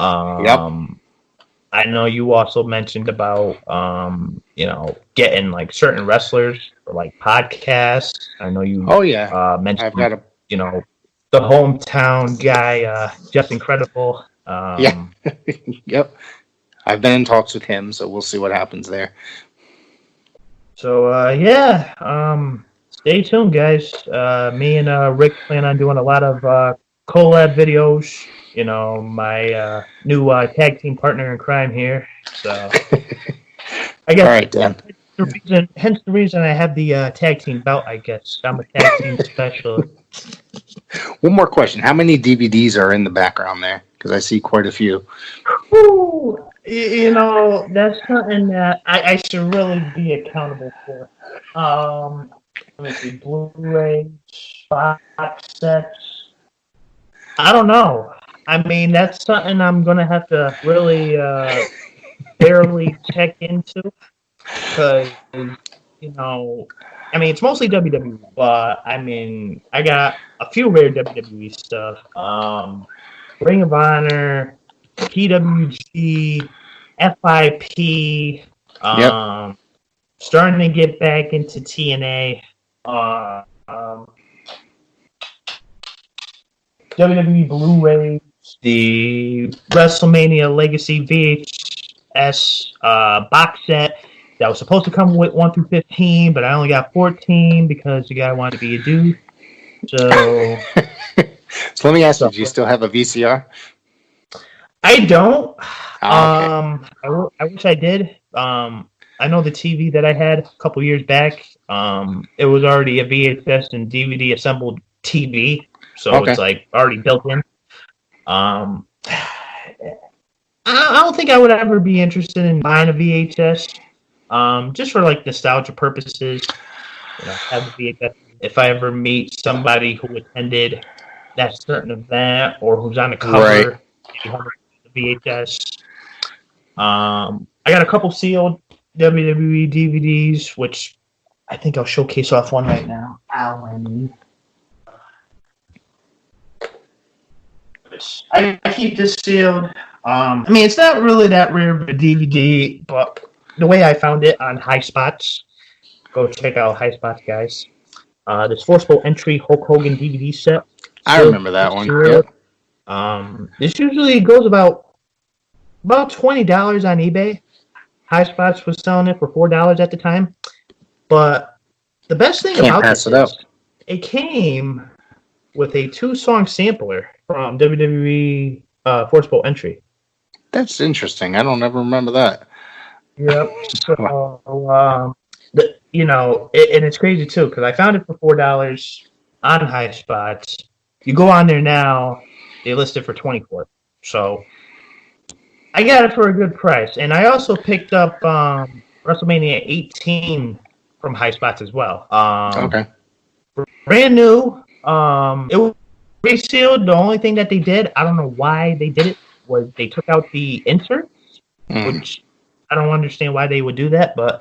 I know you also mentioned about getting certain wrestlers for podcasts. I know you. Oh yeah. Mentioned I've got the hometown guy, Just Incredible. Yep. I've been in talks with him, so we'll see what happens there. So stay tuned, guys. Me and Rick plan on doing a lot of collab videos. My new tag team partner in crime here. So I guess. All right, Dan. hence the reason I have the tag team belt. I guess I'm a tag team specialist. One more question: how many DVDs are in the background there? Because I see quite a few. Ooh, you know, that's something that I should really be accountable for. Let me see, Blu-rays, box sets. I don't know. I mean, that's something I'm gonna have to really barely check into because you know, I mean, it's mostly WWE, but I mean, I got a few rare WWE stuff. Ring of Honor, PWG, FIP. Starting to get back into TNA. WWE Blu-rays, the WrestleMania Legacy VHS box set that was supposed to come with 1 through 15, but I only got 14 because the guy wanted to be a dude. So, so let me ask you: do you still have a VCR? I don't. Oh, okay. I wish I did. I know the TV that I had a couple years back. It was already a VHS and DVD assembled TV, so It's like already built in. I don't think I would ever be interested in buying a VHS, just for like nostalgia purposes. You know, have a VHS. If I ever meet somebody who attended that certain event or who's on the cover, the VHS. I got a couple sealed WWE DVDs, which I think I'll showcase off one right now. Alan. I keep this sealed. I mean, it's not really that rare of a DVD, but the way I found it on High Spots, go check out High Spots, guys. This Forcible Entry Hulk Hogan DVD set. I remember that one. Yep. This usually goes about $20 on eBay. High Spots was selling it for $4 at the time. But the best thing about this is it came with a 2-song sampler from WWE Forcible Entry. That's interesting. I don't ever remember that. Yep. So, you know, and it's crazy too because I found it for $4 on High Spots. You go on there now, they list it for $24. So I got it for a good price, and I also picked up WrestleMania 18 from High Spots as well. Brand new. It was resealed. The only thing that they did, I don't know why they did it, was they took out the inserts, which I don't understand why they would do that. But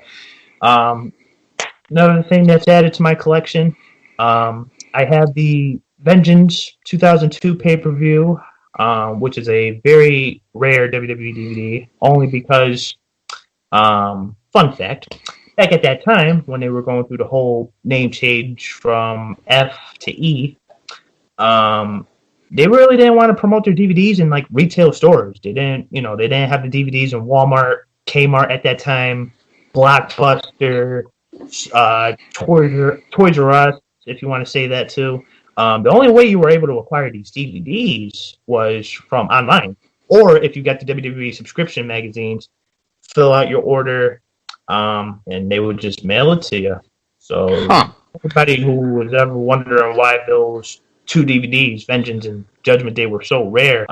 another thing that's added to my collection, I have the Vengeance 2002 pay-per-view, which is a very rare WWE DVD, only because, fun fact, back at that time, when they were going through the whole name change from F to E, they really didn't want to promote their DVDs in like retail stores. They didn't have the DVDs in Walmart, Kmart at that time, Blockbuster, Toys R Us, if you want to say that too. The only way you were able to acquire these DVDs was from online, or if you got the WWE subscription magazines, fill out your order, and they would just mail it to you. So everybody who was ever wondering why those 2 DVDs, Vengeance and Judgment Day, were so rare,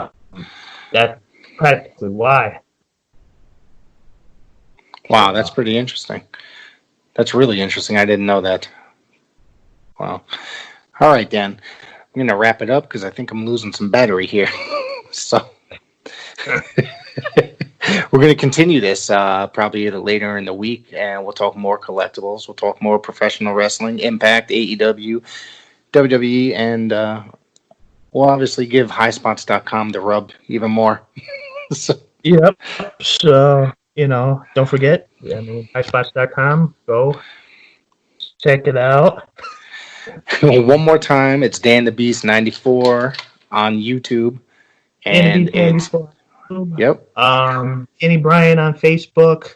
that's practically why. Wow, that's pretty interesting. That's really interesting. I didn't know that. Wow. All right, Dan. I'm going to wrap it up because I think I'm losing some battery here. So we're going to continue this probably later in the week, and we'll talk more collectibles. We'll talk more professional wrestling, Impact, AEW, WWE, and we'll obviously give highspots.com the rub even more. Yep. So, don't forget, highspots.com. Go check it out. One more time, it's Dan the Beast 94 on YouTube, and it's Danny Bryant on Facebook.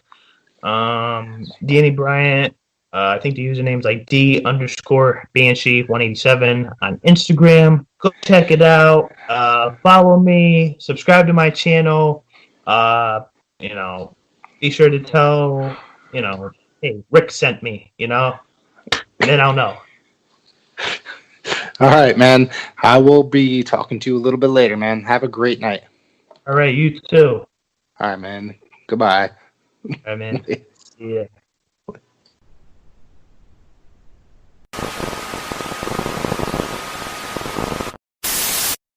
Danny Bryant. I think the username's like D_Banshee187 on Instagram. Go check it out. Follow me. Subscribe to my channel. Be sure to tell hey, Rick sent me, you know, and then I'll know. All right, man. I will be talking to you a little bit later, man. Have a great night. All right, you too. All right, man. Goodbye. All right, man. Yeah.